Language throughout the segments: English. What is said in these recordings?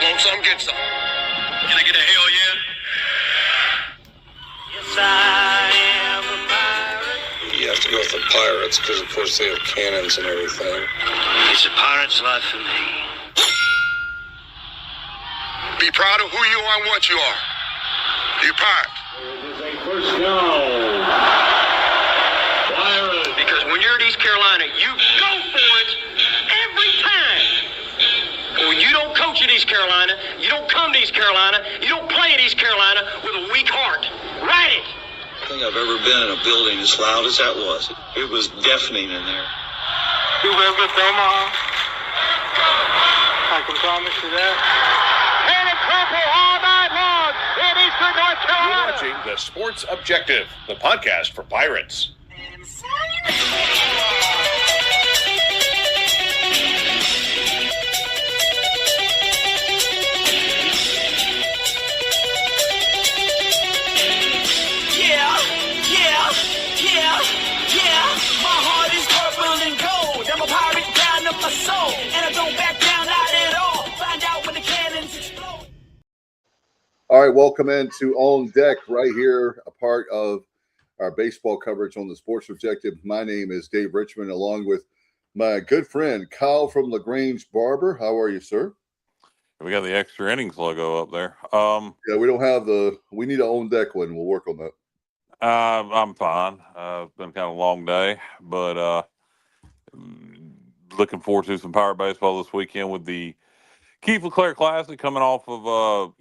Want some, get some. Can I get a hell yeah? Yes, I am a pirate. You have to go with the pirates because, of course, they have cannons and everything. It's a pirate's life for me. Be proud of who you are and what you are. You're pirate. It is a first down. Pirate. Because when you're at East Carolina, you go for it every time. Well, you don't coach at East Carolina, you don't come to East Carolina, you don't play at East Carolina with a weak heart. Write it. I think I've ever been in a building as loud as that was. It was deafening in there. You live with Omaha? I can promise you that. And it's purple all night long in Eastern North Carolina. You're watching The Sports Objective, the podcast for Pirates. Yeah, my heart is purple and gold. I'm a pirate down of my soul, and I don't back down, not at all. Find out when the cannons explode. All right, welcome into On Deck right here, a part of our baseball coverage on the Sports Objective. My name is Dave Richmond, along with my good friend Kyle from LaGrange Barber. How are you, sir? We got the extra innings logo up there. Yeah, we don't have we need an On Deck one. We'll work on that. I'm fine. It's been kind of a long day, but looking forward to some Pirate baseball this weekend with the Keith LeClair Classic coming off of,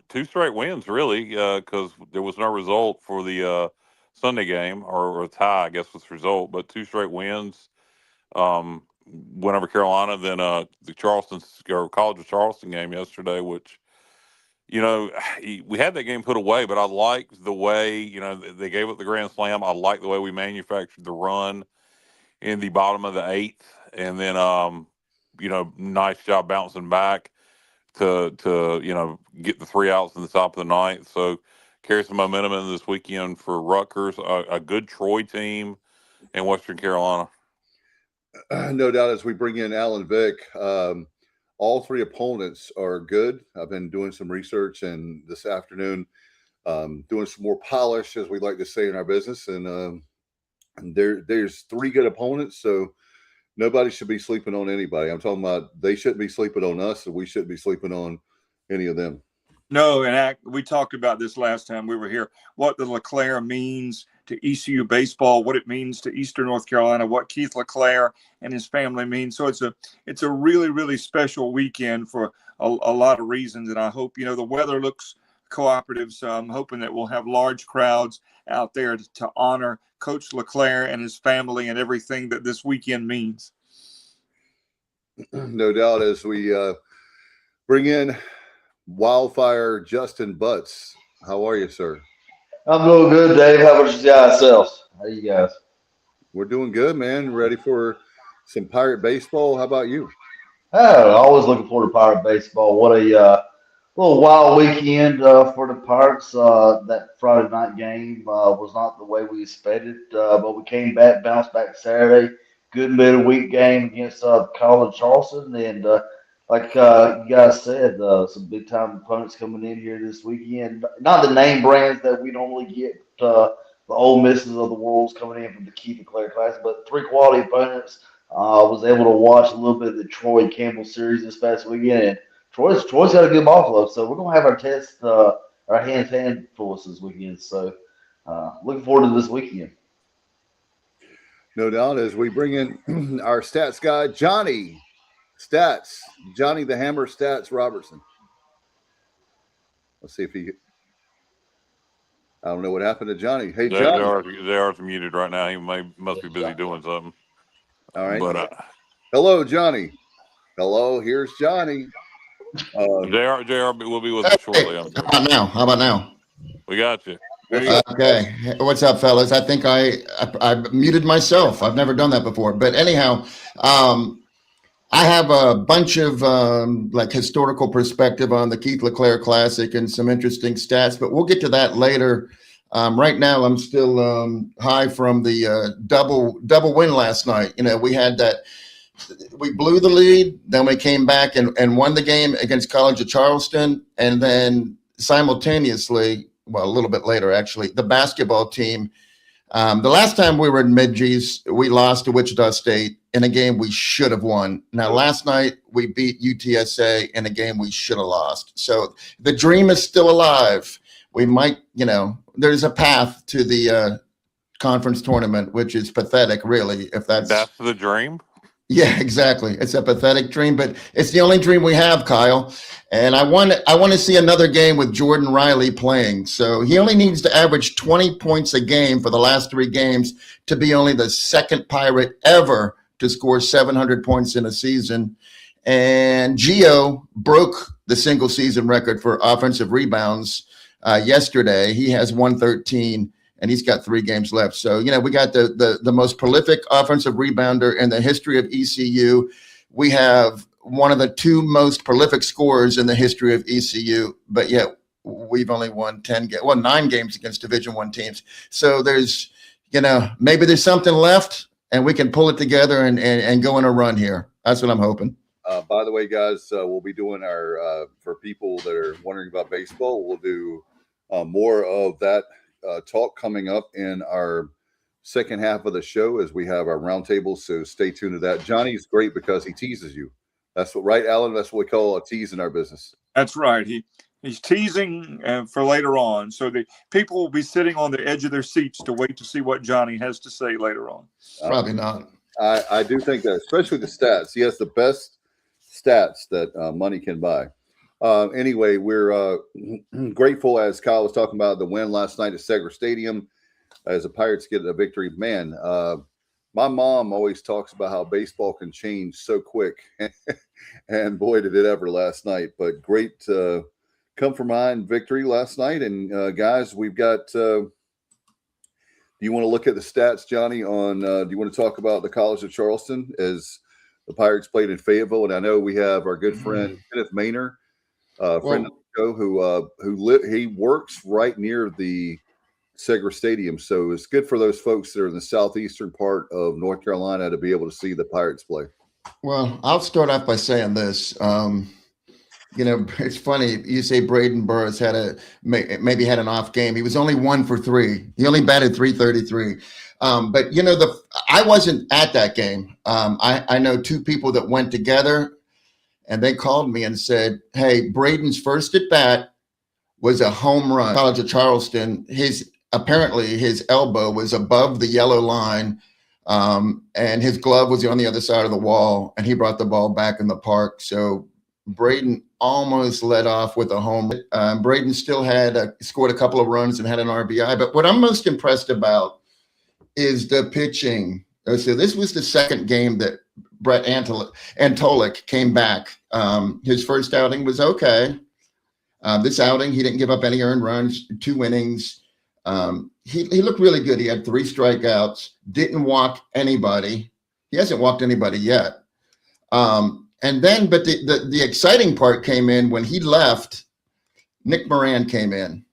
2 straight wins, really, because there was no result for the Sunday game, or a tie, I guess, was the result, but 2 straight wins. Went over Carolina, then the College of Charleston game yesterday, which, we had that game put away, but I liked the way, they gave up the grand slam. I liked the way we manufactured the run in the bottom of the 8th. And then, nice job bouncing back to get the 3 outs in the top of the 9th. So carry some momentum in this weekend for Rutgers, a good Troy team in Western Carolina. No doubt, as we bring in Alan Vick, all 3 opponents are good. I've been doing some research, and this afternoon doing some more polish, as we like to say in our business. And there's 3 good opponents, so nobody should be sleeping on anybody. I'm talking about they shouldn't be sleeping on us, and we shouldn't be sleeping on any of them. No, and we talked about this last time we were here, what the LeClair means to ECU baseball, what it means to Eastern North Carolina, what Keith LeClair and his family mean. So it's a really, really special weekend for a lot of reasons. And I hope, the weather looks cooperative. So I'm hoping that we'll have large crowds out there to honor Coach LeClair and his family and everything that this weekend means. No doubt, as we bring in Wildfire Justin Butts. How are you, sir? I'm doing good, Dave. How about yourselves? How you guys? We're doing good, man. Ready for some Pirate baseball? How about you? Oh, always looking forward to Pirate baseball. What a little wild weekend for the Pirates. That Friday night game was not the way we expected, but we came back, bounced back Saturday. Good middle-week game against College Charleston, and like you guys said, some big-time opponents coming in here this weekend. Not the name brands that we normally get, the Ole Misses of the world's coming in from the Keith LeClair class, but 3 quality opponents. Was able to watch a little bit of the Troy Campbell series this past weekend, and Troy's got a good ball club, so we're gonna have our hands handful this weekend. So looking forward to this weekend. No doubt, as we bring in our stats guy, Johnny the Hammer Stats Robertson. Let's see if I don't know what happened to Johnny. Hey, Johnny. They are muted right now. He must be busy doing something. All right. But hello, Johnny. Hello, here's Johnny. JR will be with us shortly. How about now? We got you. Okay. What's up, fellas? I think I muted myself. I've never done that before. But anyhow, I have a bunch of historical perspective on the Keith LeClair Classic and some interesting stats, but we'll get to that later. Right now, I'm still high from the double win last night. We had that we blew the lead. Then we came back and won the game against College of Charleston. And then simultaneously, well, a little bit later, actually, the basketball team. The last time we were in Mid-G's, we lost to Wichita State in a game we should have won. Now, last night, we beat UTSA in a game we should have lost. So the dream is still alive. We might, there's a path to the conference tournament, which is pathetic, really, if that's the dream. Yeah, exactly. It's a pathetic dream, but it's the only dream we have, Kyle. And I want to see another game with Jordan Riley playing. So he only needs to average 20 points a game for the last 3 games to be only the second Pirate ever to score 700 points in a season. And Gio broke the single season record for offensive rebounds yesterday. He has 113. And he's got 3 games left. So, we got the most prolific offensive rebounder in the history of ECU. We have one of the 2 most prolific scorers in the history of ECU, but yet we've only won 9 games against Division I teams. So there's, maybe there's something left and we can pull it together and go on a run here. That's what I'm hoping. By the way, guys, we'll be doing our, for people that are wondering about baseball, we'll do more of that talk coming up in our second half of the show as we have our roundtable. So stay tuned to that. Johnny's great because he teases you. That's what, right, Alan? That's what we call a tease in our business. That's right. He's teasing for later on. So the people will be sitting on the edge of their seats to wait to see what Johnny has to say later on. Probably not. I do think that, especially the stats. He has the best stats that money can buy. Anyway, we're grateful, as Kyle was talking about, the win last night at Segra Stadium as the Pirates get a victory. Man, my mom always talks about how baseball can change so quick. And boy, did it ever last night. But great come from behind victory last night. And guys, we've got do you want to look at the stats, Johnny, on do you want to talk about the College of Charleston as the Pirates played in Fayetteville? And I know we have our good friend Kenneth Maynor, friend of the show, he works right near the Segra Stadium. So it's good for those folks that are in the southeastern part of North Carolina to be able to see the Pirates play. Well, I'll start off by saying this. It's funny. You say Braden Burris maybe had an off game. He was only 1 for 3. He only batted .333. But I wasn't at that game. I know 2 people that went together, and they called me and said, "Hey, Braden's first at bat was a home run." College of Charleston, apparently his elbow was above the yellow line, and his glove was on the other side of the wall, and he brought the ball back in the park. So Braden almost led off with a home. Braden still had scored a couple of runs and had an RBI. But what I'm most impressed about is the pitching. So this was the second game that Brett Antolik came back. His first outing was okay. This outing, he didn't give up any earned runs, 2 innings. He looked really good. He had 3 strikeouts, didn't walk anybody. He hasn't walked anybody yet. But the exciting part came in when he left. Nick Moran came in.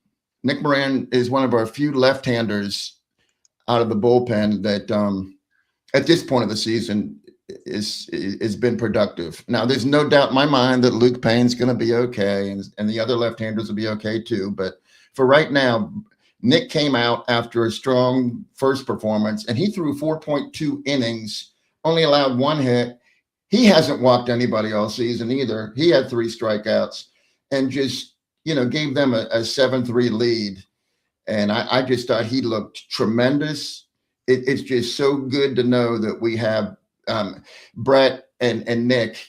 Nick Moran is one of our few left-handers out of the bullpen that at this point of the season is been productive. Now, there's no doubt in my mind that Luke Payne's going to be okay, and the other left-handers will be okay too. But for right now, Nick came out after a strong first performance, and he threw 4.2 innings, only allowed 1 hit. He hasn't walked anybody all season either. He had 3 strikeouts and just, gave them a 7-3 lead. And I just thought he looked tremendous. It's just so good to know that we have Brett and Nick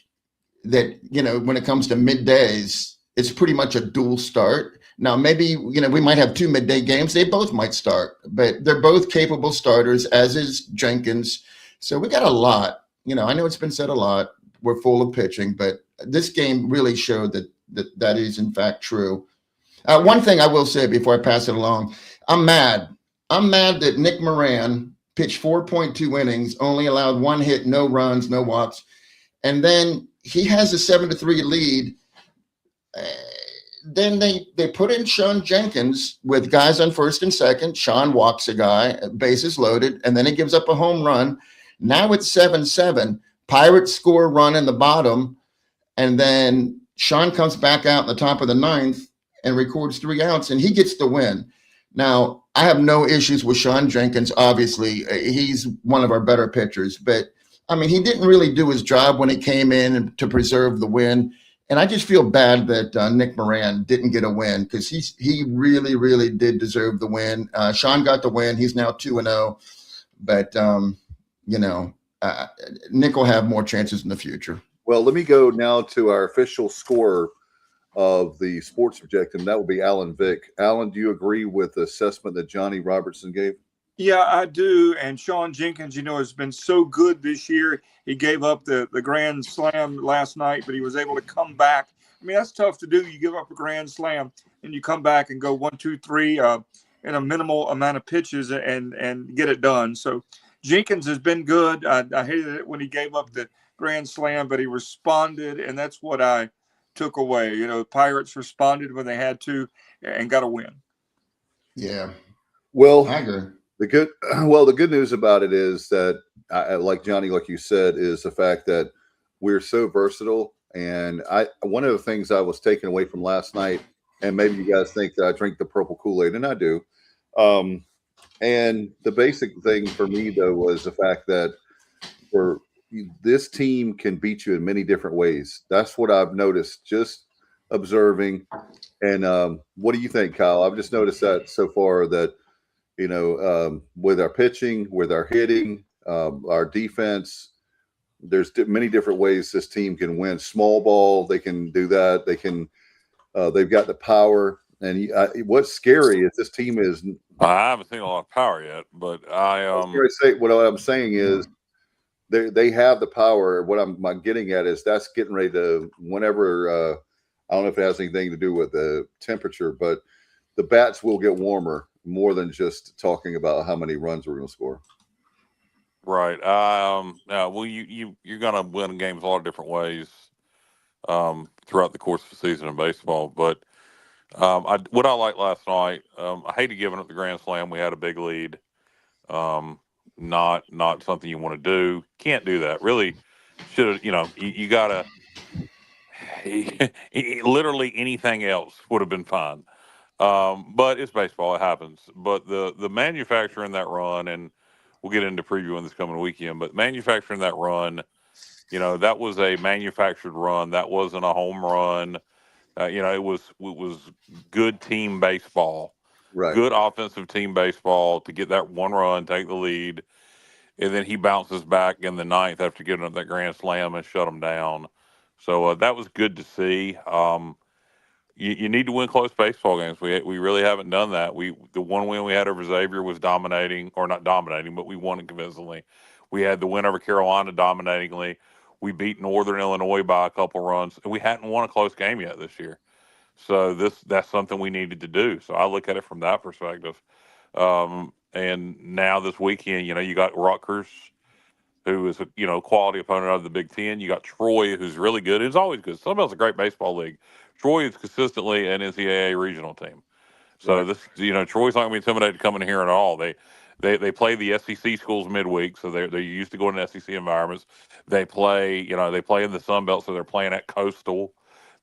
that, when it comes to middays, it's pretty much a dual start. Now, maybe, we might have 2 midday games. They both might start, but they're both capable starters, as is Jenkins. So we got a lot. I know it's been said a lot. We're full of pitching, but this game really showed that is, in fact, true. One thing I will say before I pass it along, I'm mad. I'm mad that Nick Moran pitched 4.2 innings, only allowed 1 hit, no runs, no walks. And then he has a 7-3 lead. Then they put in Sean Jenkins with guys on first and second. Sean walks a guy, bases loaded, and then he gives up a home run. Now it's 7-7. Pirates score a run in the bottom, and then Sean comes back out in the top of the ninth and records 3 outs, and he gets the win. Now, I have no issues with Sean Jenkins. Obviously, he's one of our better pitchers, but I mean, he didn't really do his job when he came in to preserve the win. And I just feel bad that Nick Moran didn't get a win, because he really, really did deserve the win. Sean got the win. He's now 2-0, but Nick will have more chances in the future. Well, let me go now to our official scorer of the sports objective. That will be Alan Vick. Alan, do you agree with the assessment that Johnny Robertson gave? Yeah, I do. And Sean Jenkins, has been so good this year. He gave up the grand slam last night, but he was able to come back. I mean, that's tough to do. You give up a grand slam and you come back and go 1, 2, 3 in a minimal amount of pitches and get it done. So Jenkins has been good. I hated it when he gave up the grand slam, but he responded, and that's what I took away. Pirates responded when they had to and got a win. Yeah. Well, I agree. The good news about it is that, like Johnny, like you said, is the fact that we're so versatile. And one of the things I was taken away from last night, and maybe you guys think that I drink the purple Kool-Aid, and I do. And the basic thing for me, though, was the fact that this team can beat you in many different ways. That's what I've noticed just observing. And what do you think, Kyle? I've just noticed that so far that, with our pitching, with our hitting, our defense, there's many different ways this team can win. Small ball, they can do that. They've got the power. And what's scary is this team is. I haven't seen a lot of power yet, but what I'm saying is they have the power. What I'm getting at is that's getting ready to whenever. I don't know if it has anything to do with the temperature, but the bats will get warmer more than just talking about how many runs we're going to score. Right. Well, you're going to win games a lot of different ways throughout the course of the season in baseball. But what I liked last night, I hated giving up the grand slam. We had a big lead. Not something you want to do. Can't do that. Really should have. You got to. Literally anything else would have been fine. But it's baseball. It happens. But the manufacturing that run, and we'll get into previewing this coming weekend, but manufacturing that run, that was a manufactured run. That wasn't a home run. It was good team baseball, right? Good offensive team baseball to get that one run, take the lead, and then he bounces back in the ninth after getting up that grand slam and shut them down. So that was good to see. You need to win close baseball games. We really haven't done that. The one win we had over Xavier was dominating, or not dominating, but we won it convincingly. We had the win over Carolina dominatingly. We beat Northern Illinois by a couple runs, and we hadn't won a close game yet this year. So that's something we needed to do. So I look at it from that perspective. And now this weekend, you got Rutgers, who is a quality opponent of the Big Ten. You got Troy, who's really good. Who's always good. Sunbelt's a great baseball league. Troy is consistently an NCAA regional team. So right. Troy's not going to be intimidated coming here at all. They play the SEC schools midweek, so they're used to going to SEC environments. They play in the Sun Belt, so they're playing at Coastal.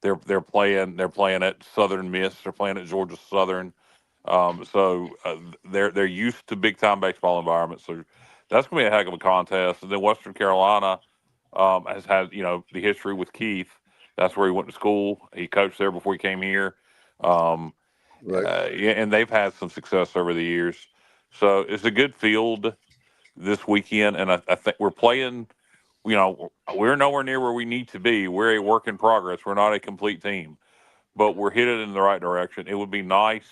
They're playing at Southern Miss. They're playing at Georgia Southern. So they're used to big time baseball environments. So that's going to be a heck of a contest. And then Western Carolina has had the history with Keith. That's where he went to school. He coached there before he came here. Right. And they've had some success over the years. So it's a good field this weekend, and I think we're playing. We're nowhere near where we need to be. We're a work in progress. We're not a complete team, but we're headed in the right direction. It would be nice,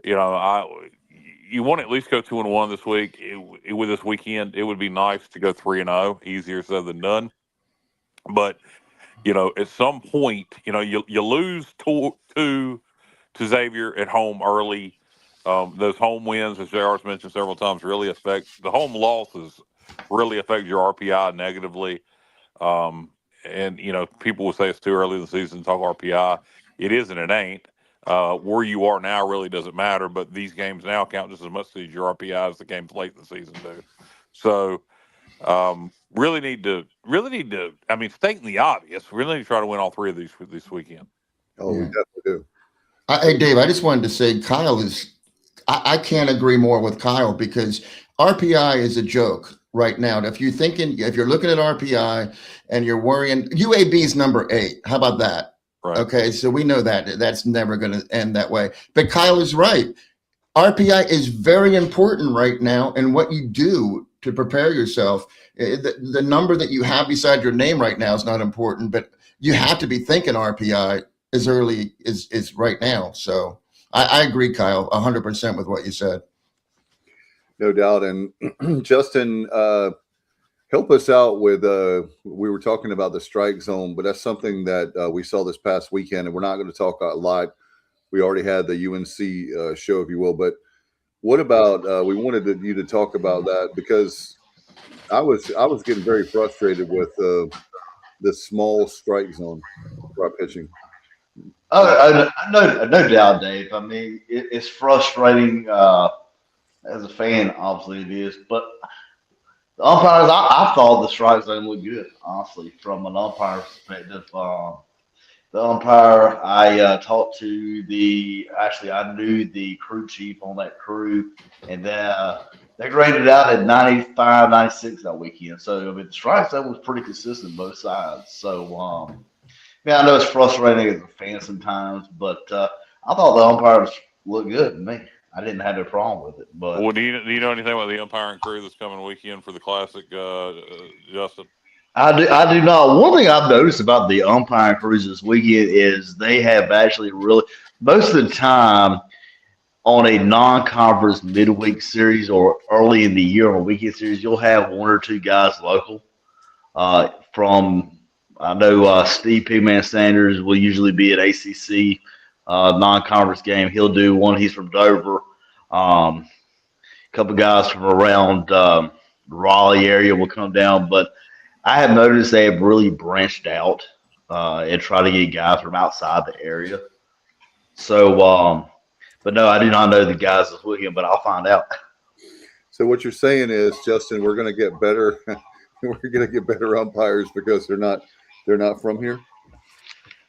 you want to at least go 2-1 this week. With this weekend, it would be nice to go 3-0. Easier said than done. But at some point, you lose to Xavier at home early. Those home wins, as JR's mentioned several times, really affect the home losses. Really affect your RPI negatively. And people will say it's too early in the season to talk RPI. It is and it ain't. Where you are now really doesn't matter, but these games now count just as much as your RPI as the games late in the season do. So really need to. I mean, stating the obvious. We really need to try to win all three of these for this weekend. Oh, we Yeah. definitely do. Hey, Dave, I just wanted to say Kyle is, I can't agree more with Kyle because RPI is a joke right now. If you're looking at RPI and you're worrying, UAB is number 8. How about that? Right. Okay, so we know that that's never going to end that way. But Kyle is right. RPI is very important right now, and what you do to prepare yourself. The number that you have beside your name right now is not important, but you have to be thinking RPI as early as right now. So I agree, Kyle, 100% with what you said. No doubt. And Justin, help us out with, we were talking about the strike zone, but that's something that we saw this past weekend, and we're not going to talk a lot. We already had the UNC show, if you will, but what about, we wanted you to talk about that because I was getting very frustrated with the small strike zone for our pitching. No doubt, Dave. I mean, it's frustrating as a fan. Obviously, it is. But the umpires, I thought the strike zone looked good, honestly, from an umpire perspective. The umpire, I talked to I knew the crew chief on that crew, and they graded out at 95, 96 that weekend. So, I mean, the strike zone was pretty consistent both sides. So, yeah, I know it's frustrating as a fan sometimes, but I thought the umpires looked good to me. I didn't have a problem with it. But Well, do you know anything about the umpiring crew that's coming weekend for the Classic, Justin? I do not. One thing I've noticed about the umpiring crews this weekend is they have actually really most of the time on a non-conference midweek series or early in the year on a weekend series, you'll have one or two guys local from. I know Steve Pigman Sanders will usually be at ACC non-conference game. He'll do one. He's from Dover. A couple guys from around Raleigh area will come down. But I have noticed they have really branched out and try to get guys from outside the area. So, but no, I do not know the guys this weekend, but I'll find out. So what you're saying is, Justin, we're going to get better. We're going to get better umpires because they're not from here.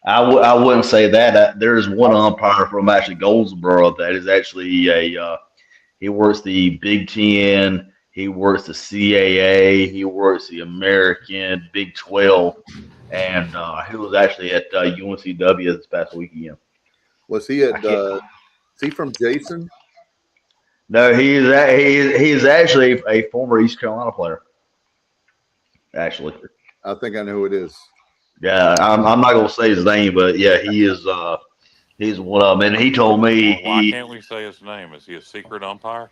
I wouldn't say that. There is one umpire from actually Goldsboro that is actually he works the Big Ten, he works the CAA, he works the American Big 12, and he was actually at UNCW this past weekend. Was he at? Is he from Jason? No, he is actually a former East Carolina player. Actually, I think I know who it is. yeah, I'm not gonna say his name, but yeah, he is. He's one of them, and he told me Well, why can't we say his name? Is he a secret umpire?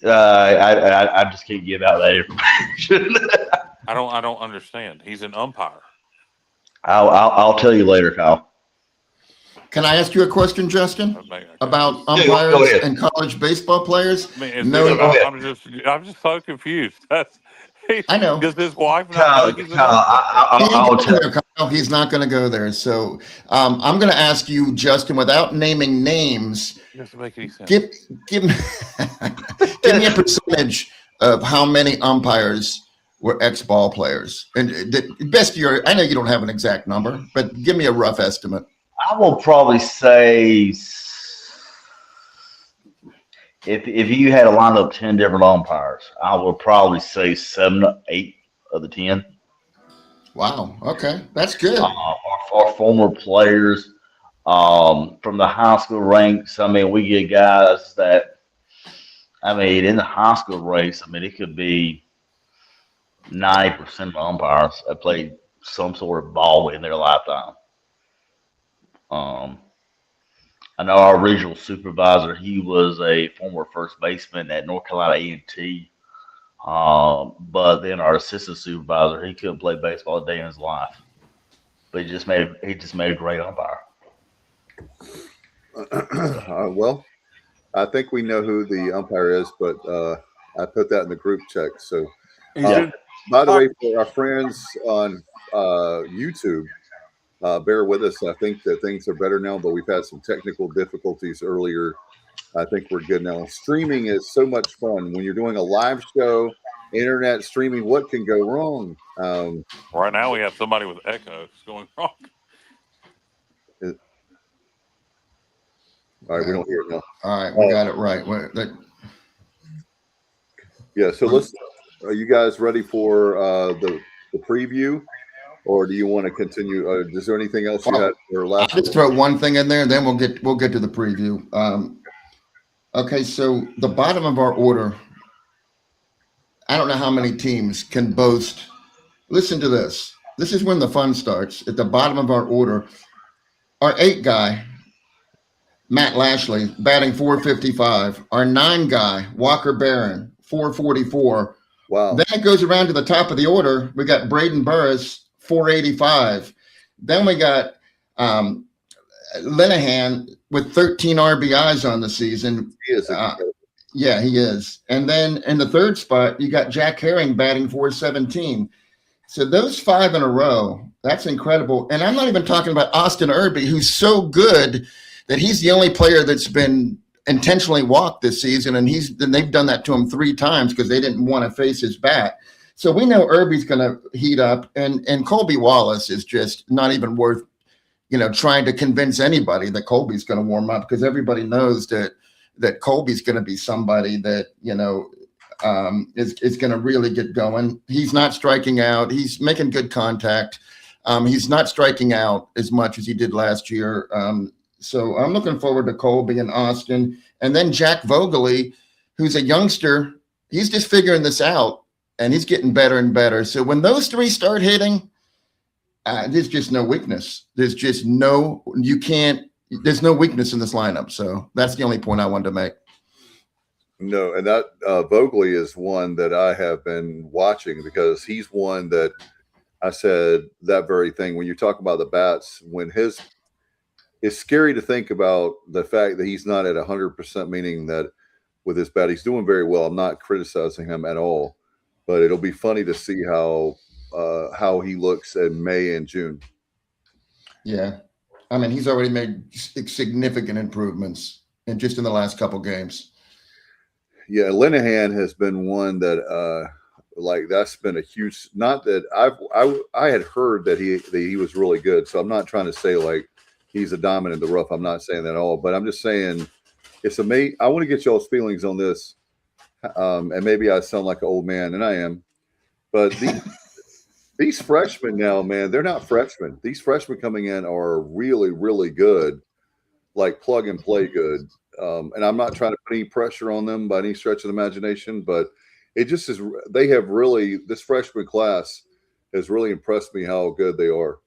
I just can't give out that information. I don't understand. He's an umpire. I'll tell you later, Kyle. Can I ask you a question, Justin, about go umpires ahead. and college baseball players? I mean, I'm just so confused. I know. Does his wife not Kyle, know he's an Kyle, umpire? I'll tell you. Kyle, he's not going to go there. So I'm going to ask you, Justin, without naming names, It doesn't make any sense. give me give me a percentage of how many umpires were ex-ball players. And best year, I know you don't have an exact number, but give me a rough estimate. I will probably say if you had to line up 10 different umpires, I would probably say 7 or 8 of the 10 Wow. Okay, that's good. are former players from the high school ranks. I mean, we get guys that, I mean, in the high school ranks, I mean, it could be 90% of umpires that played some sort of ball in their lifetime. I know our regional supervisor, he was a former first baseman at North Carolina A&T. But then our assistant supervisor, he couldn't play baseball a day in his life. But he just made a great umpire. Well, I think we know who the umpire is, but I put that in the group check. So, by the way, for our friends on YouTube, bear with us. I think that things are better now, but we've had some technical difficulties earlier. I think we're good now. Streaming is so much fun when you're doing a live show internet streaming. What can go wrong? Right now we have somebody with echo. It's going wrong. All right, we don't hear it now. All right, we got it right. Yeah, so let's. Are you guys ready for the preview, or do you want to continue? Is there anything else you had for I'll last? just throw one thing in there, and then we'll get to the preview. Okay, so the bottom of our order. I don't know how many teams can boast. Listen to this. This is when the fun starts. At the bottom of our order, our 8 guy, Matt Lashley, batting .455. Our 9 guy, Walker Barron, .444. Wow. Then it goes around to the top of the order. We got Braden Burris, .485. Then we got Linehan with 13 RBIs on the season. He is. Yeah, he is. And then in the third spot, you got Jack Herring batting .417. So those 5 in a row, that's incredible. And I'm not even talking about Austin Irby, who's so good that he's the only player that's been intentionally walked this season. And they've done that to him 3 times because they didn't want to face his bat. So we know Irby's going to heat up. And Colby Wallace is just not even worth, trying to convince anybody that Colby's going to warm up, because everybody knows that Colby's going to be somebody that, is going to really get going. He's not striking out. He's making good contact. He's not striking out as much as he did last year. So I'm looking forward to Colby and Austin. And then Jack Vogeley, who's a youngster, he's just figuring this out, and he's getting better and better. So when those 3 start hitting, there's just no weakness. There's no weakness in this lineup. So that's the only point I wanted to make. No, and that Vogeley is one that I have been watching, because he's one that I said that very thing. When you talk about the bats, it's scary to think about the fact that he's not at 100%, meaning that with his bat, he's doing very well. I'm not criticizing him at all, but it'll be funny to see how he looks in May and June. Yeah. I mean, he's already made significant improvements in the last couple games. Yeah, Linehan has been one that that's been a huge. Not that I had heard that he was really good, so I'm not trying to say like he's a diamond in the rough. I'm not saying that at all, but I'm just saying it's amazing. I want to get y'all's feelings on this, and maybe I sound like an old man, and I am, but these freshmen now, man, they're not freshmen. These freshmen coming in are really, really good, like plug and play good. And I'm not trying to put any pressure on them by any stretch of the imagination, but it just is. This freshman class has really impressed me how good they are.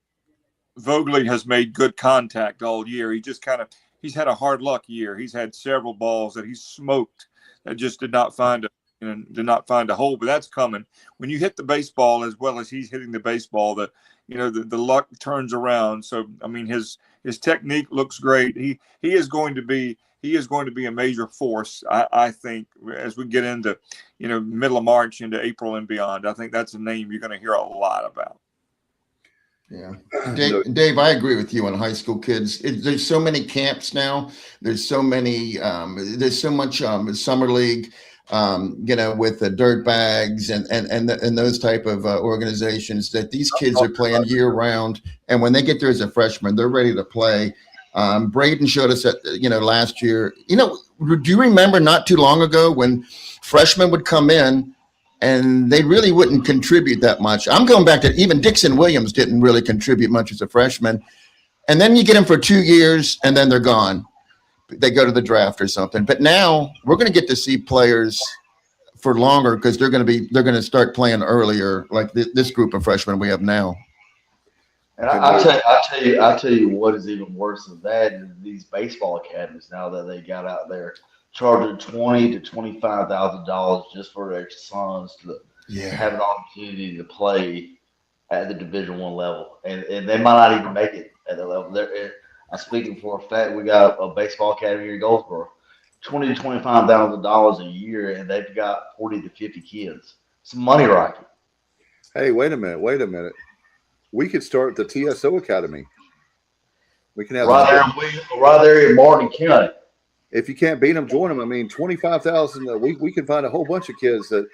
Vogeley has made good contact all year. He's had a hard luck year. He's had several balls that he's smoked that just did not find a hole, but that's coming. When you hit the baseball as well as he's hitting the baseball, the luck turns around. So, I mean, his technique looks great. He is going to be a major force, I think, as we get into, middle of March into April and beyond. I think that's a name you're going to hear a lot about. Yeah. Dave, I agree with you on high school kids. There's so many camps now. There's so many, there's so much summer league, with the dirt bags and those type of organizations that these kids are playing year round. And when they get there as a freshman, they're ready to play. Braden showed us that, last year, do you remember not too long ago when freshmen would come in and they really wouldn't contribute that much? I'm going back to even Dixon Williams didn't really contribute much as a freshman. And then you get them for 2 years and then they're gone. They go to the draft or something. But now we're going to get to see players for longer, because they're going to start playing earlier, like this group of freshmen we have now. And I'll tell you what is even worse than that is these baseball academies now that they got out there charging $20,000 to $25,000 just for their sons to have an opportunity to play at the Division I level, and they might not even make it at the level. I'm speaking for a fact. We got a baseball academy here in Goldsboro, $20,000 to $25,000 a year, and they've got 40 to 50 kids. It's a money rocket. Hey, wait a minute. We could start the TSO Academy. We can have right there in Martin County. If you can't beat them, join them. I mean, 25,000. We can find a whole bunch of kids that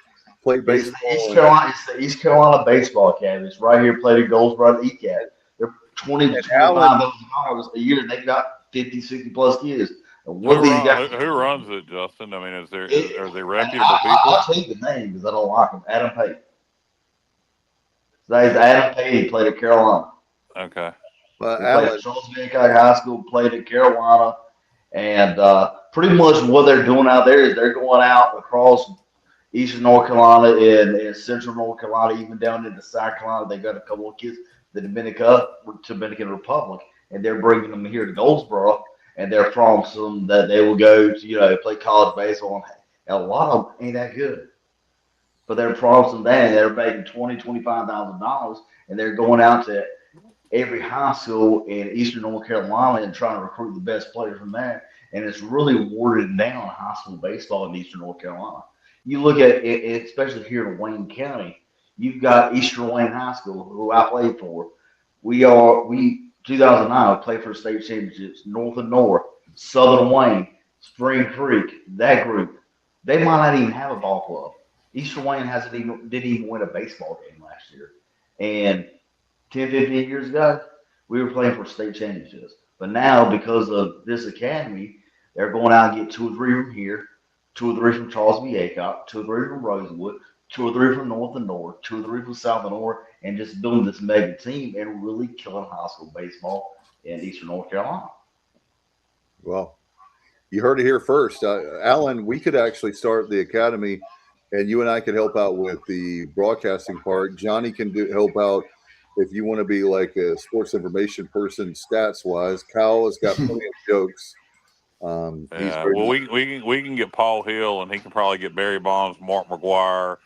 play It's baseball. It's the East Carolina Baseball Academy. It's right here, played at Goldsboro ECAT. They're 20 to Allen, $25,000 a year. They got 50, 60 plus kids. And Who what these guys, who runs it, Justin? I mean, are they and reputable people? I'll tell you the name because I don't like him. Adam Payne. His name's Adam Payne. He played at Carolina. Okay. He played Allen, at Charles Hancock High School, played at Carolina, and pretty much what they're doing out there is they're going out across Eastern North Carolina and Central North Carolina, even down into South Carolina. They got a couple of kids, the Dominican Republic, and they're bringing them here to Goldsboro, and they're promising them that they will go to play college baseball. And a lot of them ain't that good, but they're promising that and they're making $25,000, and they're going out to every high school in Eastern North Carolina and trying to recruit the best players from there. And it's really watered down high school baseball in Eastern North Carolina. You look at it, especially here in Wayne County, you've got Eastern Wayne High School, who I played for. We 2009, we played for state championships, North and North, Southern Wayne, Spring Creek, that group. They might not even have a ball club. Eastern Wayne didn't even win a baseball game last year. And 10, 15 years ago, we were playing for state championships. But now, because of this academy, they're going out and get 2 or 3 from here, 2 or 3 from Charles B. Aycock, 2 or 3 from Rosewood, 2 or 3 from North and North, 2 or 3 from South and North, and just building this mega team and really killing high school baseball in Eastern North Carolina. well, you heard it here first. Alan, we could actually start the academy, and you and I could help out with the broadcasting part. Johnny can help out if you want to be like a sports information person, stats wise. Kyle has got plenty of jokes. Yeah. Well, we can get Paul Hill, and he can probably get Barry Bonds, Mark McGuire,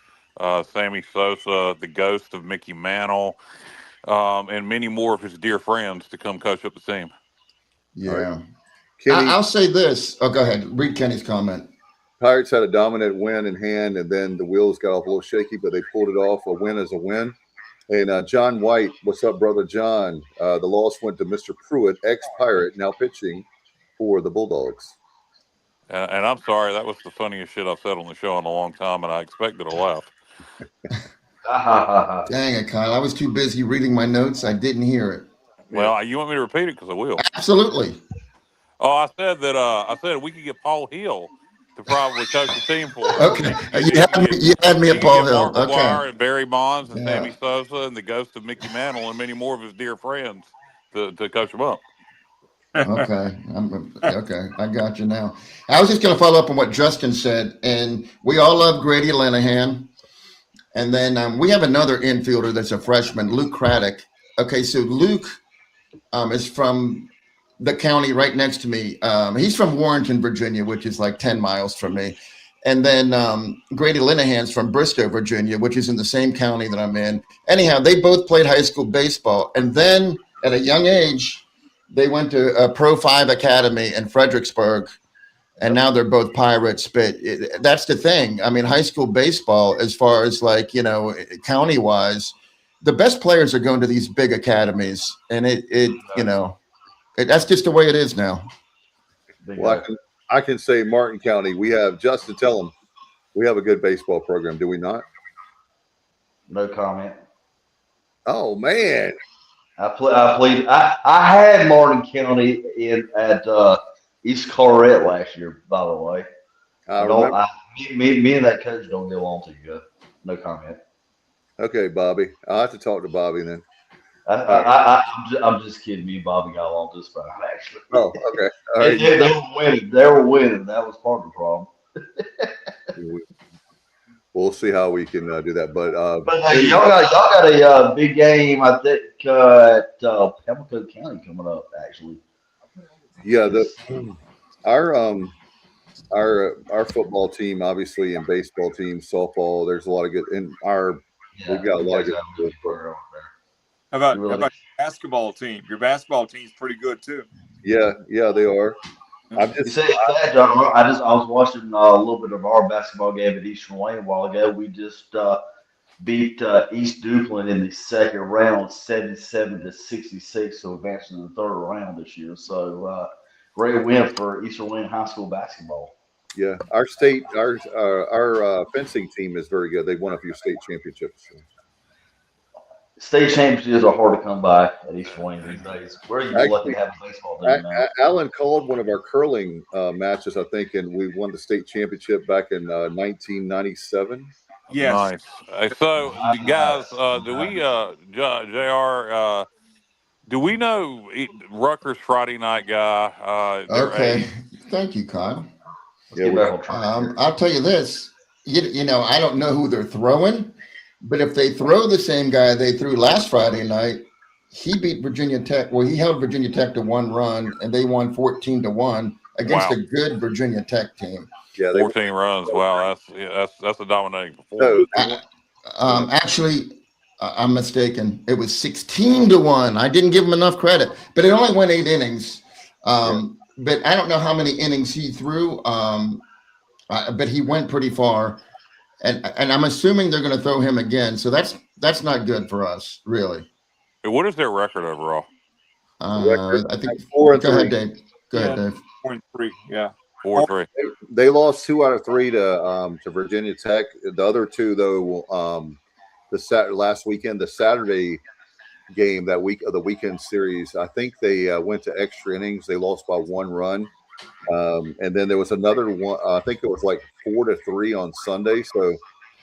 Sammy Sosa, the ghost of Mickey Mantle, and many more of his dear friends to come coach up the team. Yeah. Right. Kenny, I'll say this. Oh, go ahead. Read Kenny's comment. Pirates had a dominant win in hand, and then the wheels got off a little shaky, but they pulled it off. A win is a win. And John White, what's up, brother John? The loss went to Mr. Pruitt, ex-Pirate, now pitching for the Bulldogs. And I'm sorry, that was the funniest shit I've said on the show in a long time, and I expected a laugh. Dang it, Kyle. I was too busy reading my notes. I didn't hear it. Well, you want me to repeat it? Because I will. Absolutely. Oh, I said we could get Paul Hill to probably coach the team for us. Okay. You had me at Paul Hill. Mark McGuire Okay. and Barry Bonds and Yeah. Sammy Sosa and the ghost of Mickey Mantle and many more of his dear friends to coach them up. Okay. Okay. I got you now. I was just going to follow up on what Justin said. And we all love Grady Linehan. And then we have another infielder that's a freshman, Luke Craddock. Okay. So Luke is from the county right next to me. He's from Warrenton, Virginia, which is like 10 miles from me. And then Grady Linehan's from Bristow, Virginia, which is in the same county that I'm in. Anyhow, they both played high school baseball. And then at a young age, they went to a Pro 5 academy in Fredericksburg. And now they're both Pirates. But that's the thing. I mean, high school baseball, as far as like, county-wise, the best players are going to these big academies. And that's just the way it is now. Well, I can say Martin County, we have, Justin, tell them, we have a good baseball program, do we not? No comment. Oh, man. I had Martin County at East Colorado last year, by the way. Me and that coach don't get along too good. No comment. Okay, Bobby. I'll have to talk to Bobby then. I'm just kidding. Me and Bobby got along just fine, actually. Oh, okay. All right. They were winning. They were winning. That was part of the problem. We'll see how we can do that. But y'all got a big game, I think, at Pamlico County coming up. Actually, yeah. Our football team, obviously, and baseball team, softball. There's a lot of good. We've got a lot of good. How about your basketball team? Your basketball team's pretty good too. Yeah, they are. I was watching a little bit of our basketball game at Eastern Wayne a while ago. We just beat East Duplin in the second round, 77-66, so advancing to the third round this year. So great win for Eastern Wayne High School basketball. Yeah, our fencing team is very good. They've won a few state championships. So. State championships are hard to come by at East Wayne these days. We're even lucky Actually, to have a baseball team now. Alan called one of our curling matches, I think, and we won the state championship back in 1997. Yes. Nice. So, guys, do we, Nice. Jr. Do we know Rutgers Friday night guy? Okay. Thank you, Kyle. Let's Yeah, get we, back on track here. I'll tell you this. You know, I don't know who they're throwing, but if they throw the same guy they threw last Friday night, he beat Virginia Tech. Well, he held Virginia Tech to 1 run, and they won 14-1 against Wow. a good Virginia Tech team. yeah, 14 runs. Wow, that's a dominating performance. Actually, I'm mistaken. It was 16-1. I didn't give him enough credit, but it only went 8 innings. But I don't know how many innings he threw. But he went pretty far, and I'm assuming they're going to throw him again. So that's not good for us, really. What is their record overall? I think 4-3. Go ahead, Dave. Go ahead, Dave. 0.3. Yeah. 4-3. They lost 2 out of 3 to Virginia Tech. The other 2, though, last weekend, the Saturday game that week of the weekend series, I think they went to extra innings. They lost by 1 run. And then there was another one. I think it was like 4-3 on Sunday. So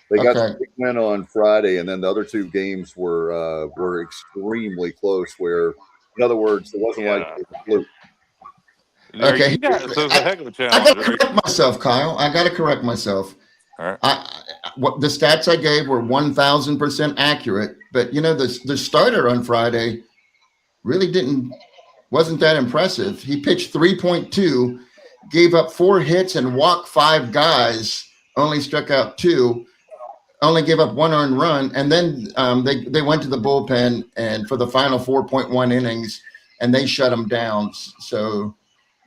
they got the big win on Friday, and then the other 2 games were extremely close. Where, in other words, it wasn't like it was a fluke. Okay. So it's a heck of a I challenge. got to correct myself, Kyle. I got to correct myself. All right. What the stats I gave were 1,000% accurate, but you know the starter on Friday really wasn't that impressive. He pitched 3.2, gave up 4 hits and walked 5 guys, only struck out 2, only gave up 1 earned run, and then they went to the bullpen and for the final 4.1 innings, and they shut him down. So.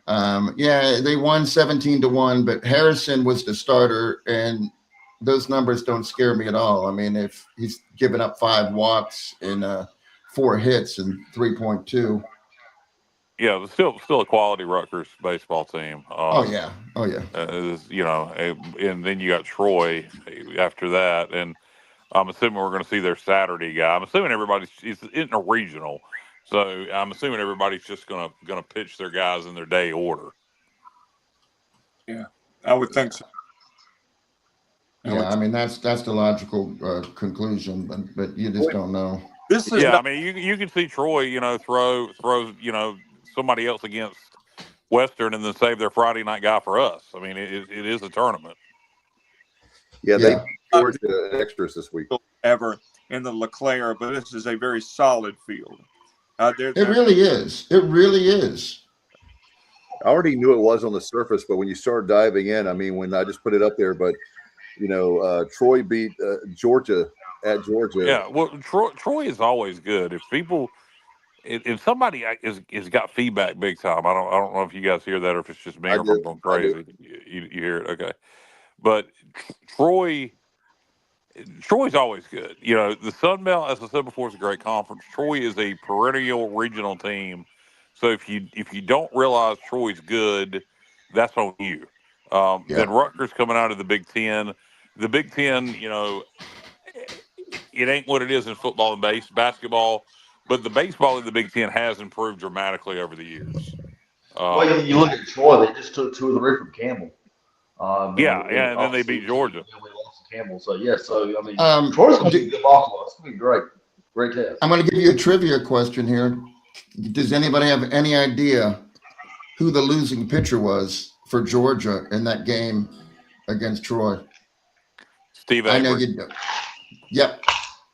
They won 17-1, but Harrison was the starter, and those numbers don't scare me at all. I mean, if he's given up 5 walks and 4 hits and 3.2. Yeah, but still a quality Rutgers baseball team. Oh yeah. And then you got Troy after that, and I'm assuming we're going to see their Saturday guy. I'm assuming it's in a regional. So I'm assuming everybody's just gonna pitch their guys in their day order. Yeah, I would think so. Yeah, I mean that's the logical conclusion, but you just don't know. I mean you can see Troy, throw somebody else against Western and then save their Friday night guy for us. I mean it is a tournament. Yeah, they scored extras this week. Ever in the LeClair, but this is a very solid field. It really is. It really is. I already knew it was on the surface, but when you start diving in, I mean, when I just put it up there, but Troy beat Georgia at Georgia. Yeah, well, Troy is always good. If somebody is got feedback big time, I don't know if you guys hear that or if it's just me or if I'm going crazy. You hear it, okay? But Troy's always good. The Sun Belt, as I said before, is a great conference. Troy is a perennial regional team. So if you don't realize Troy's good, that's on you. Then Rutgers coming out of the Big Ten. The Big Ten, it ain't what it is in football and basketball, but the baseball in the Big Ten has improved dramatically over the years. Well, you look at Troy; they just took 2 of the 3 from Campbell. And then they beat Georgia. Campbell. So I mean, Troy's going to be a good ball club. It's going to be great test. I'm going to give you a trivia question here. Does anybody have any idea who the losing pitcher was for Georgia in that game against Troy? Steve Avery. I know you do. Yep,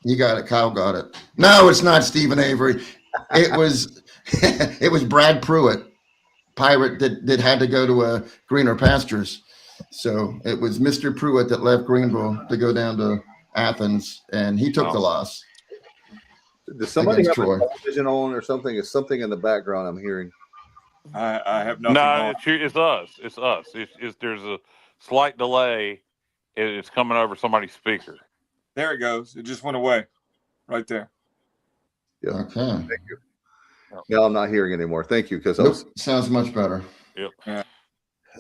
you got it. Kyle got it. No, it's not Stephen Avery. It was Brad Pruitt, Pirate that had to go to greener pastures. So it was Mr. Pruitt that left Greenville to go down to Athens, and he took the loss. Does somebody have a television on or something? Is something in the background I'm hearing? I have nothing. No, it's us. It's us. There's a slight delay. It's coming over somebody's speaker. There it goes. It just went away, right there. Yeah. Okay. Thank you. No, I'm not hearing anymore. Thank you, because sounds much better. Yep. Yeah.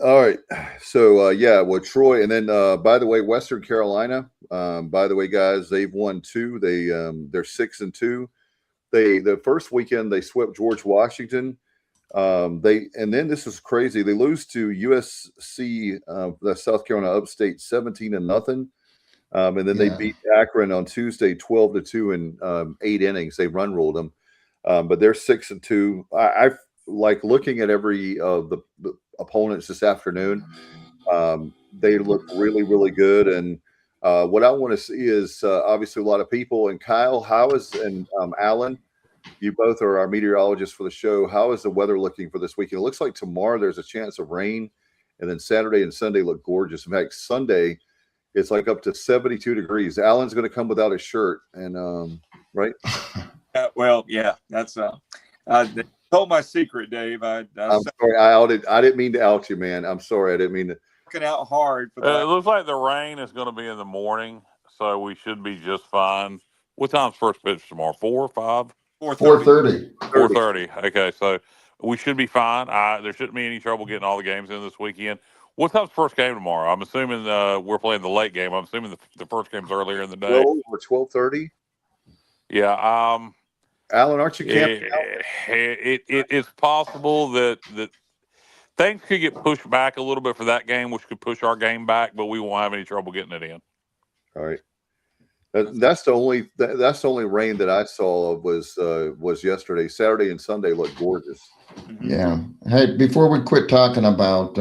All right. So well, Troy, and then by the way, Western Carolina. By the way, guys, they've won 2. They're 6-2. The first weekend they swept George Washington. And then this is crazy. They lose to USC, the South Carolina Upstate, 17-0. And then they beat Akron on Tuesday, 12-2 in 8 innings. They run ruled them. But they're 6-2. I like looking at every the opponents this afternoon. They look really, really good. And what I want to see is obviously a lot of people. And Kyle, and Alan, you both are our meteorologists for the show. How is the weather looking for this weekend? It looks like tomorrow there's a chance of rain, and then Saturday and Sunday look gorgeous. In fact, Sunday it's like up to 72 degrees. Alan's going to come without his shirt, and right. Well, yeah, that's they told my secret, Dave. I'm sorry, I didn't mean to out you, man. I'm sorry, I didn't mean to. Working out hard for It looks like the rain is going to be in the morning, so we should be just fine. What time's first pitch tomorrow? 4 or 5? 4:30. 4:30. Okay, so we should be fine. There shouldn't be any trouble getting all the games in this weekend. What time's first game tomorrow? I'm assuming we're playing the late game. I'm assuming the first game's earlier in the day. 12 or 12:30. Yeah. Alan, aren't you camping out? It's possible that things could get pushed back a little bit for that game, which could push our game back, but we won't have any trouble getting it in. All right. That's the only rain that I saw was yesterday. Saturday and Sunday looked gorgeous. Yeah. Hey, before we quit talking about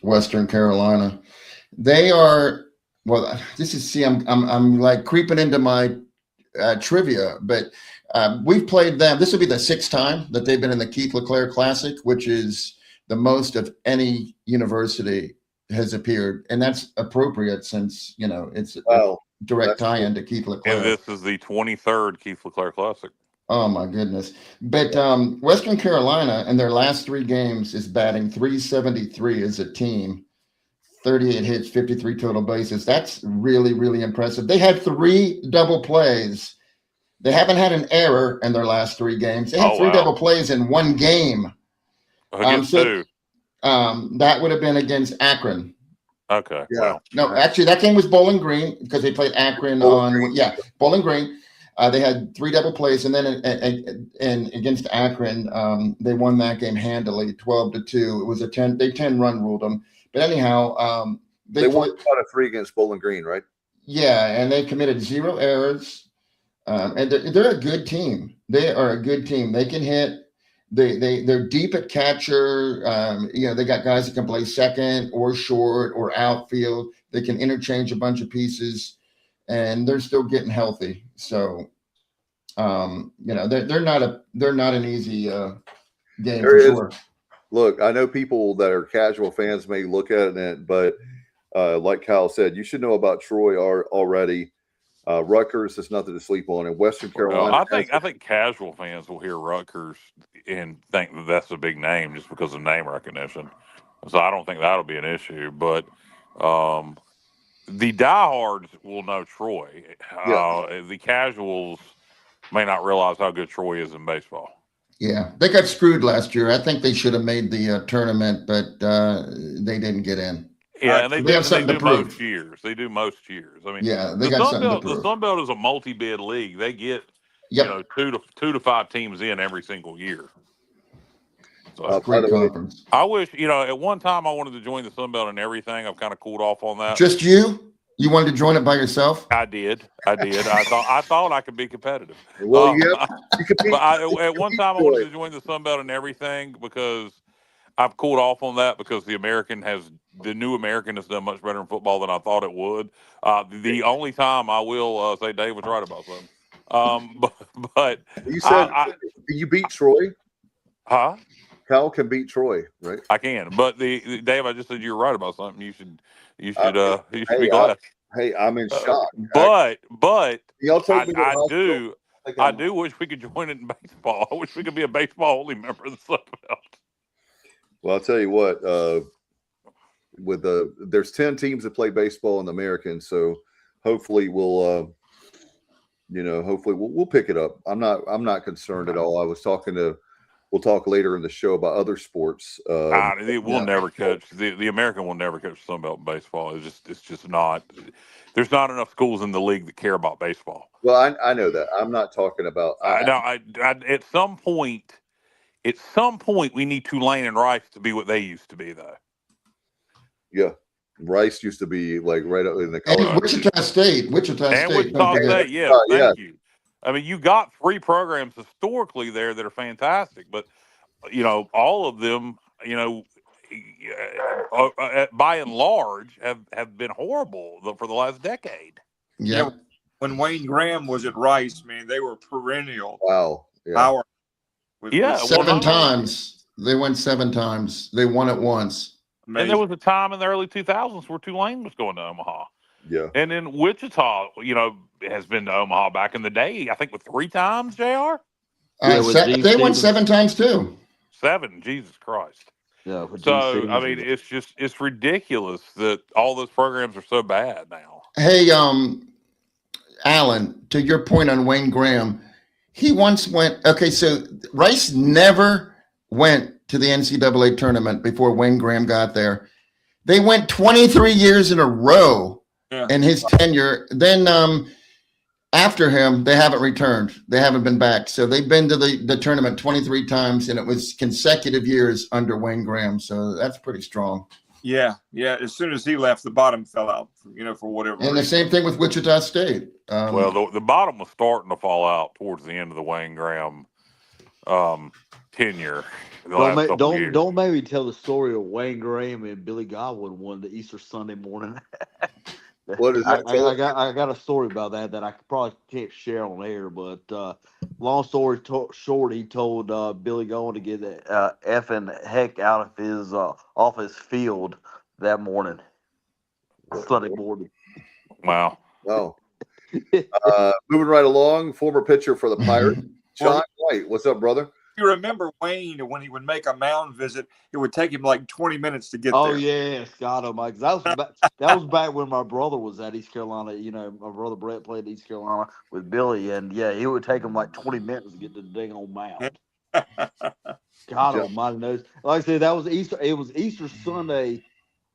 Western Carolina, they are I'm like creeping into my trivia, but we've played them. This will be the 6th time that they've been in the Keith LeClair Classic, which is the most of any university has appeared, and that's appropriate since it's direct tie-in to Keith LeClair. And this is the 23rd Keith LeClair Classic. Oh my goodness! But Western Carolina in their last 3 games is batting .373 as a team, 38 hits, 53 total bases. That's really, really impressive. They had 3 double plays. They haven't had an error in their last 3 games. They had 3 double plays in 1 game. Against who? That would have been against Akron. Okay. Yeah. Well. No, actually, that game was Bowling Green because they played Akron Bowling Green. They had 3 double plays, and then and against Akron, they won that game handily, 12-2. It was a 10-run ruled them. But anyhow, they won 5-3 against Bowling Green, right? Yeah, and they committed 0 errors, and they're a good team. They are a good team. They can hit. They're deep at catcher. They got guys that can play second or short or outfield. They can interchange a bunch of pieces, and they're still getting healthy. So, they're not an easy game for sure. Look, I know people that are casual fans may look at it, but like Kyle said, you should know about Troy already. Rutgers is nothing to sleep on, and Western Carolina. Well, I think casual fans will hear Rutgers and think that that's a big name just because of name recognition. So I don't think that'll be an issue. But the diehards will know Troy. The casuals may not realize how good Troy is in baseball. Yeah, they got screwed last year. I think they should have made the tournament, but they didn't get in. Yeah, and they have something to prove. Most years. They do most years. I mean, yeah, they got something to prove. The Sun Belt is a multi-bid league. They get 2 to 5 teams in every single year. So great conference. I wish at one time I wanted to join the Sun Belt and everything. I've kind of cooled off on that. Just you? You wanted to join it by yourself? I did. I thought I could be competitive. Well, yeah. At one time I wanted to join the Sun Belt and everything because I've cooled off on that because the new American has done much better in football than I thought it would. The only time I will say Dave was right about something. But you said you beat Troy? Huh? Cal can beat Troy, right? I can. But Dave, I just said you were right about something. You should be glad. I'm in shock. But y'all told me I do wish we could join it in baseball. I wish we could be a baseball only member of the Sun Belt. Well, I'll tell you what, there's 10 teams that play baseball in the American, so hopefully we'll pick it up. I'm not concerned at all. I was talking to we'll talk later in the show about other sports. It will never catch the American will never catch Sun Belt in baseball. It's just not. There's not enough schools in the league that care about baseball. Well, I know that. I'm not talking about. At some point, we need Tulane and Rice to be what they used to be, though. Yeah, Rice used to be like right up in the. And Wichita State. Yeah, thank you. I mean, you got 3 programs historically there that are fantastic, but all of them, by and large, have been horrible for the last decade. Yeah. When Wayne Graham was at Rice, man, they were perennial. Wow. Yeah. Power. Seven times. They went 7 times. They won it once. Amazing. And there was a time in the early 2000s where Tulane was going to Omaha. Yeah. And then Wichita, has been to Omaha back in the day, I think with 3 times, JR? They went 7 times too. 7, Jesus Christ. Yeah. So, I mean, it's ridiculous that all those programs are so bad now. Hey, Alan, to your point on Wayne Graham, he once went, so Rice never went to the NCAA tournament before Wayne Graham got there. They went 23 years in a row in his tenure. Then after him, they haven't returned. They haven't been back. So they've been to the tournament 23 times, and it was consecutive years under Wayne Graham. So that's pretty strong. Yeah. As soon as he left, the bottom fell out, for whatever And reason. the same thing with Wichita State. The bottom was starting to fall out towards the end of the Wayne Graham tenure. Don't make me tell the story of Wayne Graham and Billy Godwin won the Easter Sunday morning. What is that? I got a story about that I probably can't share on air, but long story short, he told Billy Godwin to get the effing heck out of his off his field that morning, Sunday morning. Wow. Oh. Moving right along, former pitcher for the Pirates, John White. What's up, brother? You remember Wayne, when he would make a mound visit, it would take him like 20 minutes to get there. Oh yeah, Scott Mike. That was back when my brother was at East Carolina. My brother Brett played at East Carolina with Billy, and it would take him like 20 minutes to get to the dang old mound. God Almighty knows. Like I said, that was Easter. It was Easter Sunday,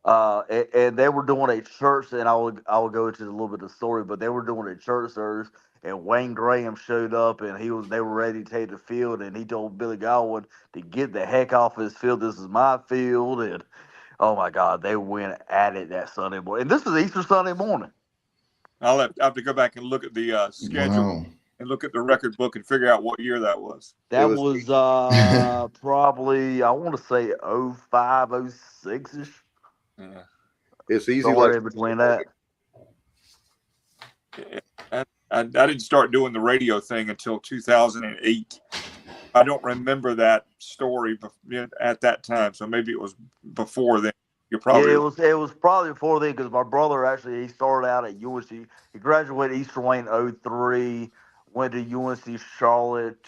and they were doing a church. And I will go into a little bit of the story, but they were doing a church service. And Wayne Graham showed up, and they were ready to take the field, and he told Billy Godwin to get the heck off his field. This is my field, and oh my God, they went at it that Sunday morning. And this is Easter Sunday morning. I'll have to go back and look at the schedule and look at the record book and figure out what year that was. That was probably, I want to say 05, 06-ish. Yeah. It's easy. Somewhere in between that. I didn't start doing the radio thing until 2008. I don't remember that story at that time, so maybe it was before then. You're probably it was probably before then, because my brother actually, he started out at UNC. He graduated Eastern Wayne 03, went to UNC Charlotte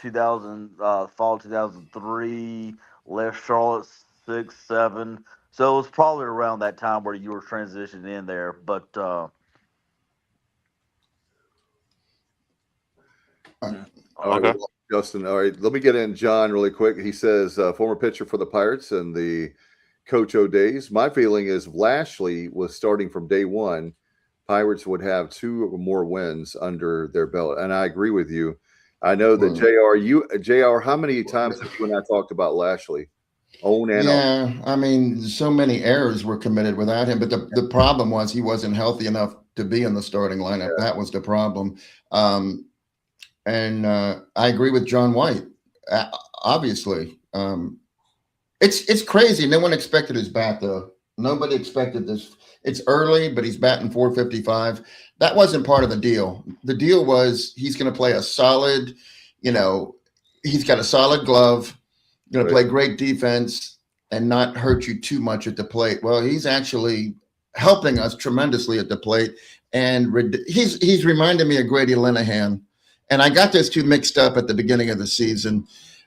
fall 2003, left Charlotte 6, 7. So it was probably around that time where you were transitioning in there, but. Okay. Justin. All right. Let me get in John really quick. He says, former pitcher for the Pirates and the Coach O days. My feeling is if Lashley was starting from day one, Pirates would have 2 or more wins under their belt. And I agree with you. I know that JR, how many times have you and I talked about Lashley? I mean, so many errors were committed without him. But the problem was he wasn't healthy enough to be in the starting lineup. Yeah. That was the problem. And I agree with John White. Obviously, it's crazy. No one expected his bat, though. Nobody expected this. It's early, but he's batting .455. That wasn't part of the deal. The deal was he's going to play a solid, he's got a solid glove, going to play great defense and not hurt you too much at the plate. Well, he's actually helping us tremendously at the plate. And he's reminded me of Grady Linehan. And I got those two mixed up at the beginning of the season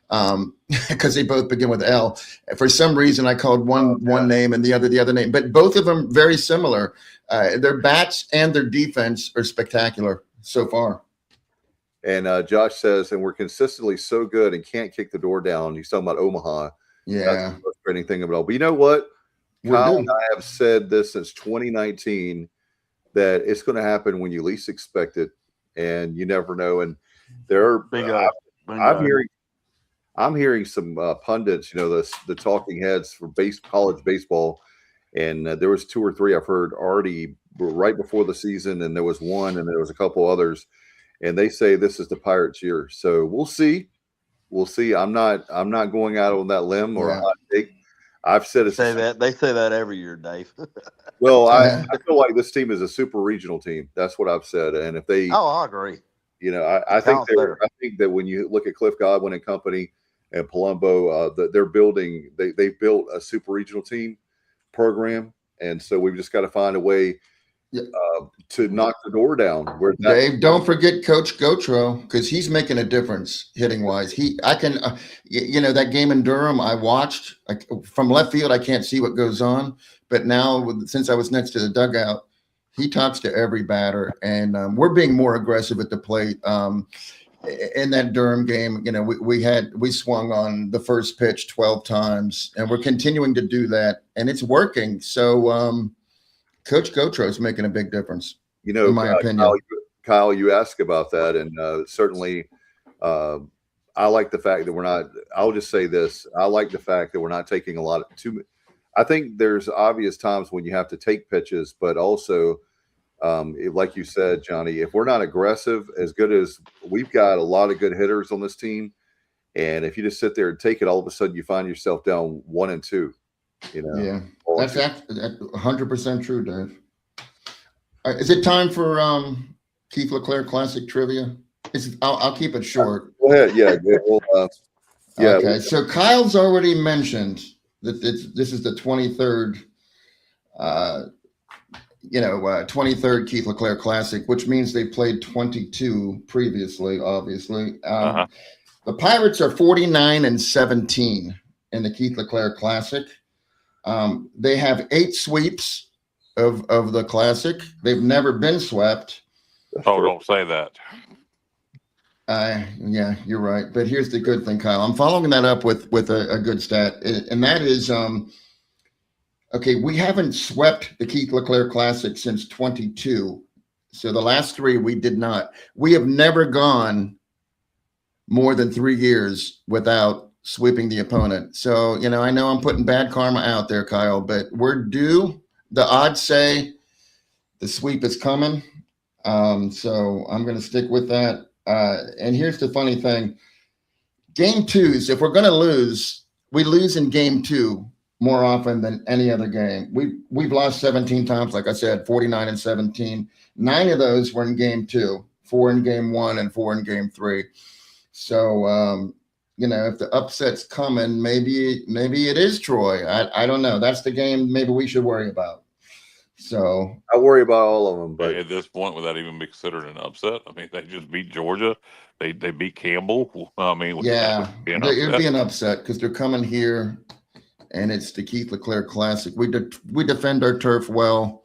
because they both begin with L. For some reason, I called one name and the other name. But both of them very similar. Their bats and their defense are spectacular so far. And Josh says, and we're consistently so good and can't kick the door down. He's talking about Omaha. That's Yeah, the frustrating thing about it. But you know what? we're Kyle due. and I have said this since 2019 that it's going to happen when you least expect it, and you never know. And there are, Bingo. I'm hearing some pundits, the talking heads for college baseball, and there was 2 or 3 I've heard already right before the season, and there was one, and there was a couple others, and they say this is the Pirates' year. So we'll see. We'll see. I'm not going out on that limb or a Yeah. hot take. I've said it's They say that every year, Dave. well. I feel like this team is a super regional team. That's what I've said, and if they, Oh, I agree. I think Talent's there. I think that when you look at Cliff Godwin and company and Palumbo, that they're building. They built a super regional team program, and so we've just got to find a way Yeah. to knock the door down. Dave, don't forget Coach Gotro, because he's making a difference hitting wise. That game in Durham I watched from left field. I can't see what goes on, but now since I was next to the dugout, he talks to every batter, and we're being more aggressive at the plate. In that Durham game, we swung on the first pitch 12 times, and we're continuing to do that, and it's working. So Coach Gotro is making a big difference. In my opinion. Kyle, you ask about that, and certainly I like the fact that we're not. I'll just say this: I like the fact that we're not taking a lot of too. I think there's obvious times when you have to take pitches, but also, like you said, Johnny, if we're not aggressive, as good as we've got a lot of good hitters on this team, and if you just sit there and take it, all of a sudden you find yourself down 1 and 2. Yeah, that's 100% true, Dave. Is it time for Keith LeClair Classic Trivia? I'll keep it short. Go ahead. Yeah. Okay. So Kyle's already mentioned that this is the 23rd, 23rd Keith LeClair Classic, which means they played 22 previously. Obviously, the Pirates are 49-17 in the Keith LeClair Classic. They have 8 sweeps of the Classic. They've never been swept. Oh, don't say that. Yeah, you're right. But here's the good thing, Kyle. I'm following that up with a good stat, and that is, okay, we haven't swept the Keith LeClair Classic since 22. So the last 3 we did not. We have never gone more than 3 years without sweeping the opponent. So, I know I'm putting bad karma out there, Kyle, but we're due. The odds say the sweep is coming. So I'm going to stick with that. And here's the funny thing. Game 2s, if we're going to lose, we lose in game 2 more often than any other game. We've lost 17 times, like I said, 49-17. 9 of those were in game 2, 4 in game 1, and 4 in game 3. So, if the upset's coming, maybe it is Troy. I don't know. That's the game maybe we should worry about. So I worry about all of them, but at this point, would that even be considered an upset? I mean, they just beat Georgia. They beat Campbell. I mean, yeah, it would be an upset because they're coming here, and it's the Keith LeClair Classic. We defend our turf well.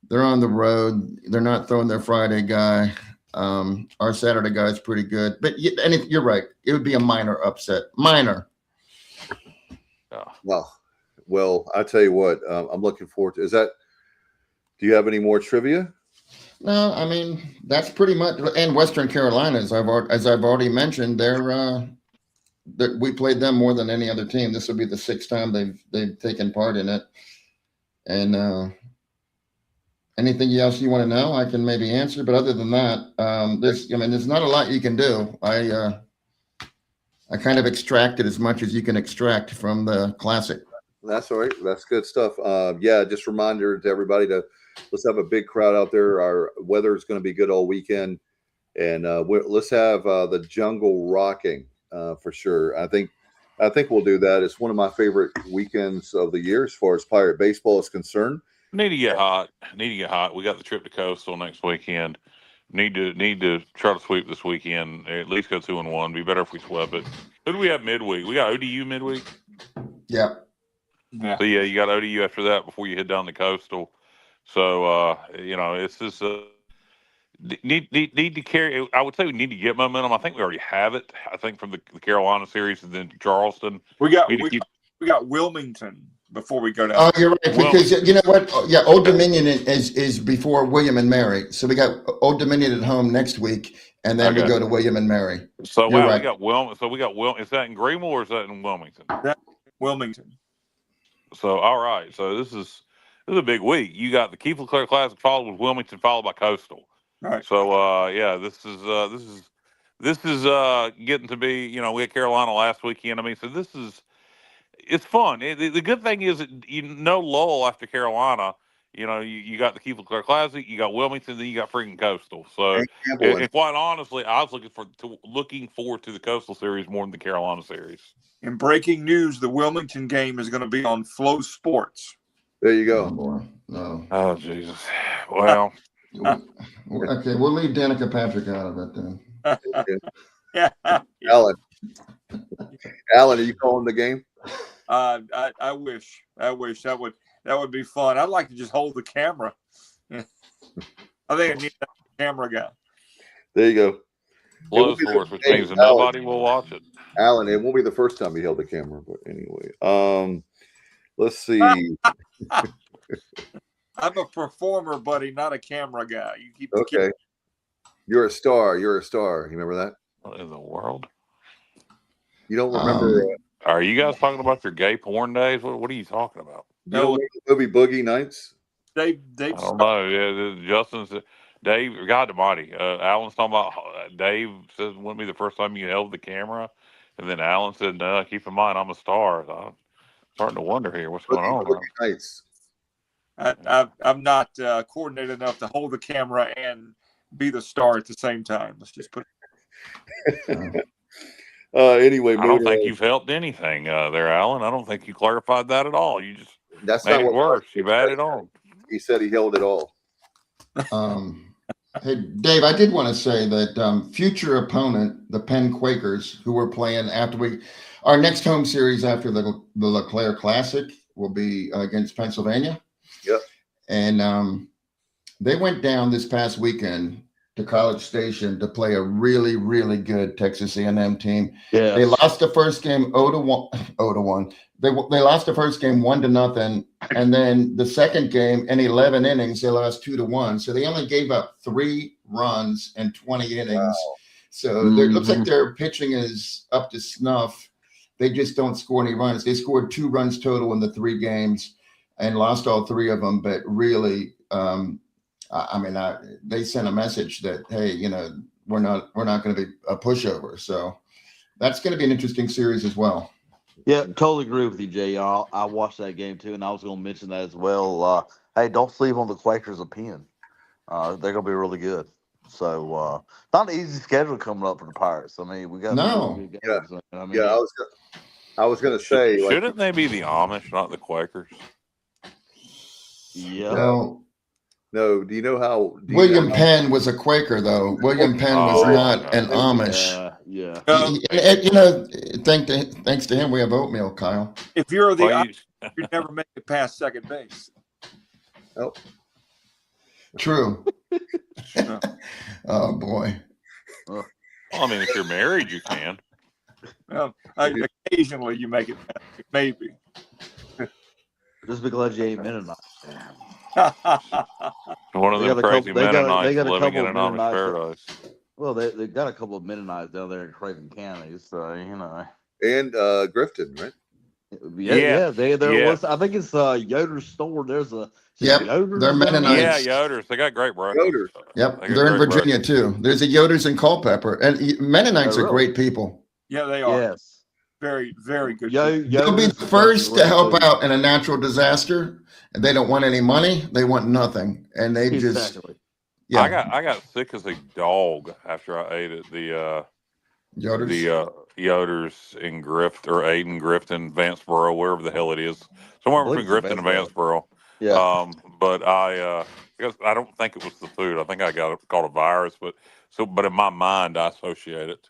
They're on the road. They're not throwing their Friday guy. Our Saturday guy is pretty good, but you're right. It would be a minor upset. Minor. Yeah. Well, I tell you what. I'm looking forward to. Do you have any more trivia? No, I mean that's pretty much. And Western Carolina, as I've already mentioned, we played them more than any other team. This will be the 6th time they've taken part in it. And anything else you want to know, I can maybe answer. But other than that, there's not a lot you can do. I kind of extracted as much as you can extract from the Classic. That's all right. That's good stuff. Just reminder to everybody let's have a big crowd out there. Our weather is going to be good all weekend, and let's have the jungle rocking for sure. I think we'll do that. It's one of my favorite weekends of the year as far as Pirate baseball is concerned. Need to get hot. We got the trip to Coastal next weekend. Need to try to sweep this weekend. At least go 2-1. Be better if we swept it. Who do we have midweek? We got ODU midweek. Yeah. So you got ODU after that before you head down to Coastal. So it's just need to carry. I would say we need to get momentum. I think we already have it. I think from the Carolina series and then Charleston. We got We need to keep we got Wilmington before we go down. Oh, you're right. Well- Because you know what? Yeah, Old Dominion is before William and Mary. So we got Old Dominion at home next week, and then we Okay. go to William and Mary. So You're wow, right. we got Wilmington. So we got Wilmington. Is that in Greenville or is that in Wilmington? Wilmington. So all right. So this is a big week. You got the Keith LeClair Classic followed with Wilmington, followed by Coastal. All right. So yeah, this is getting to be. You know, we had Carolina last weekend. I mean, so it's fun. The good thing is that lull after Carolina. You know, you got the Keith LeClair Classic, you got Wilmington, then you got freaking Coastal. So, and quite honestly, I was looking forward to the Coastal series more than the Carolina series. In breaking news, the Wilmington game is going to be on Flow Sports. There you Oh, go. boy. No. Oh Jesus! Well, Okay, we'll leave Danica Patrick out of it then. Yeah. Alan, are you calling the game? I wish that would be fun. I'd like to just hold the camera. I think I need that camera guy. There you go. Flow Sports, which means that nobody will watch it. Alan, it won't be the first time you held the camera, but anyway. Let's see. I'm a performer, buddy, not a camera guy. You keep Okay. You're a star. You're a star. You remember that? What in the world? You don't remember? Are you guys talking about your gay porn days? What are you talking about? You don't remember the movie Boogie Nights? Dave. I don't know. Yeah, Justin's Dave. God Almighty. Alan's talking about. Dave says, "Wouldn't be the first time you held the camera," and then Alan said, "No, keep in mind, I'm a star." I'm starting to wonder here what's going on. Boogie Nights. I'm not coordinated enough to hold the camera and be the star at the same time. Let's just put. Anyway, I don't think you've helped anything there, Alan. I don't think you clarified that at all. You just that's made not it what worse. You've added on. He said he held it all. Hey, Dave, I did want to say that future opponent, the Penn Quakers, who we're playing after our next home series after the LeClair Classic will be against Pennsylvania. Yep. And they went down this past weekend to College Station to play a really, really good Texas A&M team. Yeah. They lost the first game 0-1. They lost the first game 1-0, and then the second game in 11 innings they lost 2-1. So they only gave up 3 runs in 20 innings. Wow. So it looks like their pitching is up to snuff. They just don't score any runs. They scored 2 runs total in the 3 games and lost all 3 of them. But really, they sent a message that, hey, you know, we're not going to be a pushover. So that's going to be an interesting series as well. Yeah, totally agree with you, Jay. I watched that game too, and I was going to mention that as well. Hey, don't sleep on the Quakers of Penn. They're going to be really good. So not an easy schedule coming up for the Pirates. I mean, we got No. good games. I mean, I was going to say, Shouldn't they be the Amish, not the Quakers? yeah. No, do you know how William Penn was a Quaker, though. William Penn was not an Amish. Yeah. You know, thanks to him, we have oatmeal, Kyle. If you're the Well, you never make it past second base. Oh, True. Oh boy. Well, I mean, if you're married, you can. Well, occasionally you make it past, maybe. Just be glad you ain't Mennonite. One of They them got a crazy couple- they got a Mennonites living couple in an of Amish Mennonites. paradise. Well, they got a couple of Mennonites down there in Craven County, so you know. and Grifton, right? Yeah. There Yeah. was. I think it's Yoder's store. There's a. Yep, Yoder's they're down there? Mennonites. Yeah, Yoders. They got great breakfast. Yoders. Yep, They got they're in great Virginia breakfast. too. There's a Yoders in Culpeper, and Mennonites Oh, are really? great people. Yeah, they are. Yes. Very, very good. They'll be Yoder's the first to great help food. out in a natural disaster, and they don't want any money. They want nothing, and they just Exactly. yeah. I got sick as a dog after I ate at the Yoders. Yoders in Aiden, Grifton, Vanceboro, wherever the hell it is, somewhere I believe between it's Grifton and Vanceboro. Yeah. But I don't think it was the food. I think I caught a virus, but in my mind I associate it.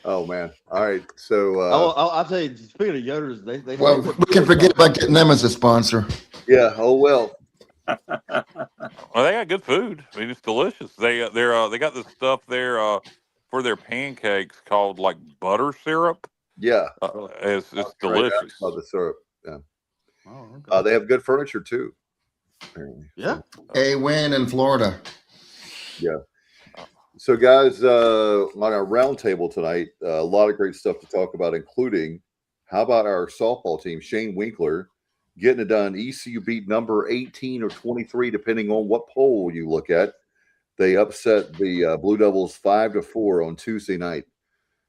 Oh man! All right, so I'll tell you. Speaking of Yoder's, they Well, we can forget about getting them as a sponsor. yeah. Oh well. Well, they got good food. I mean, it's delicious. They got this stuff there for their pancakes called like butter syrup. Yeah, It's right. delicious. About the syrup. Yeah. Oh, okay. They have good furniture too. Apparently. Yeah. A win in Florida. Yeah. So, guys, on our roundtable tonight, a lot of great stuff to talk about, including how about our softball team, Shane Winkler, getting it done. ECU beat number 18 or 23, depending on what poll you look at. They upset the Blue Devils 5-4 on Tuesday night.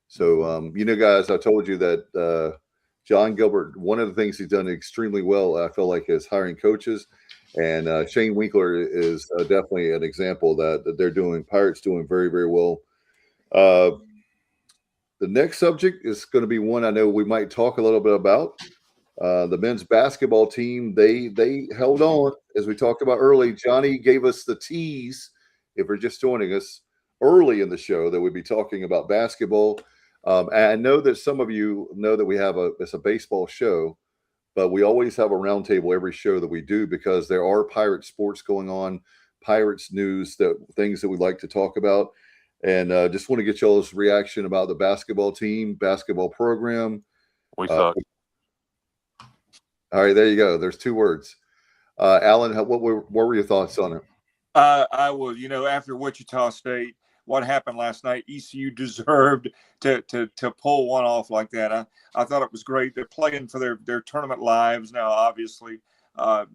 So, guys, I told you that John Gilbert, one of the things he's done extremely well, I feel like, is hiring coaches. And Shane Winkler is definitely an example that they're doing. Pirates doing very, very well. The next subject is going to be one I know we might talk a little bit about. The men's basketball team, they held on, as we talked about early. Johnny gave us the tease, if you're just joining us, early in the show that we'd be talking about basketball. And I know that some of you know that it's a baseball show, but we always have a roundtable every show that we do because there are Pirate sports going on, Pirates news, things that we'd like to talk about. And just want to get y'all's reaction about the basketball team, basketball program. We suck. All right, there you go. There's 2 words. Alan, what were your thoughts on it? I will, after Wichita State, what happened last night, ECU deserved to pull one off like that. I thought it was great. They're playing for their tournament lives now. Obviously,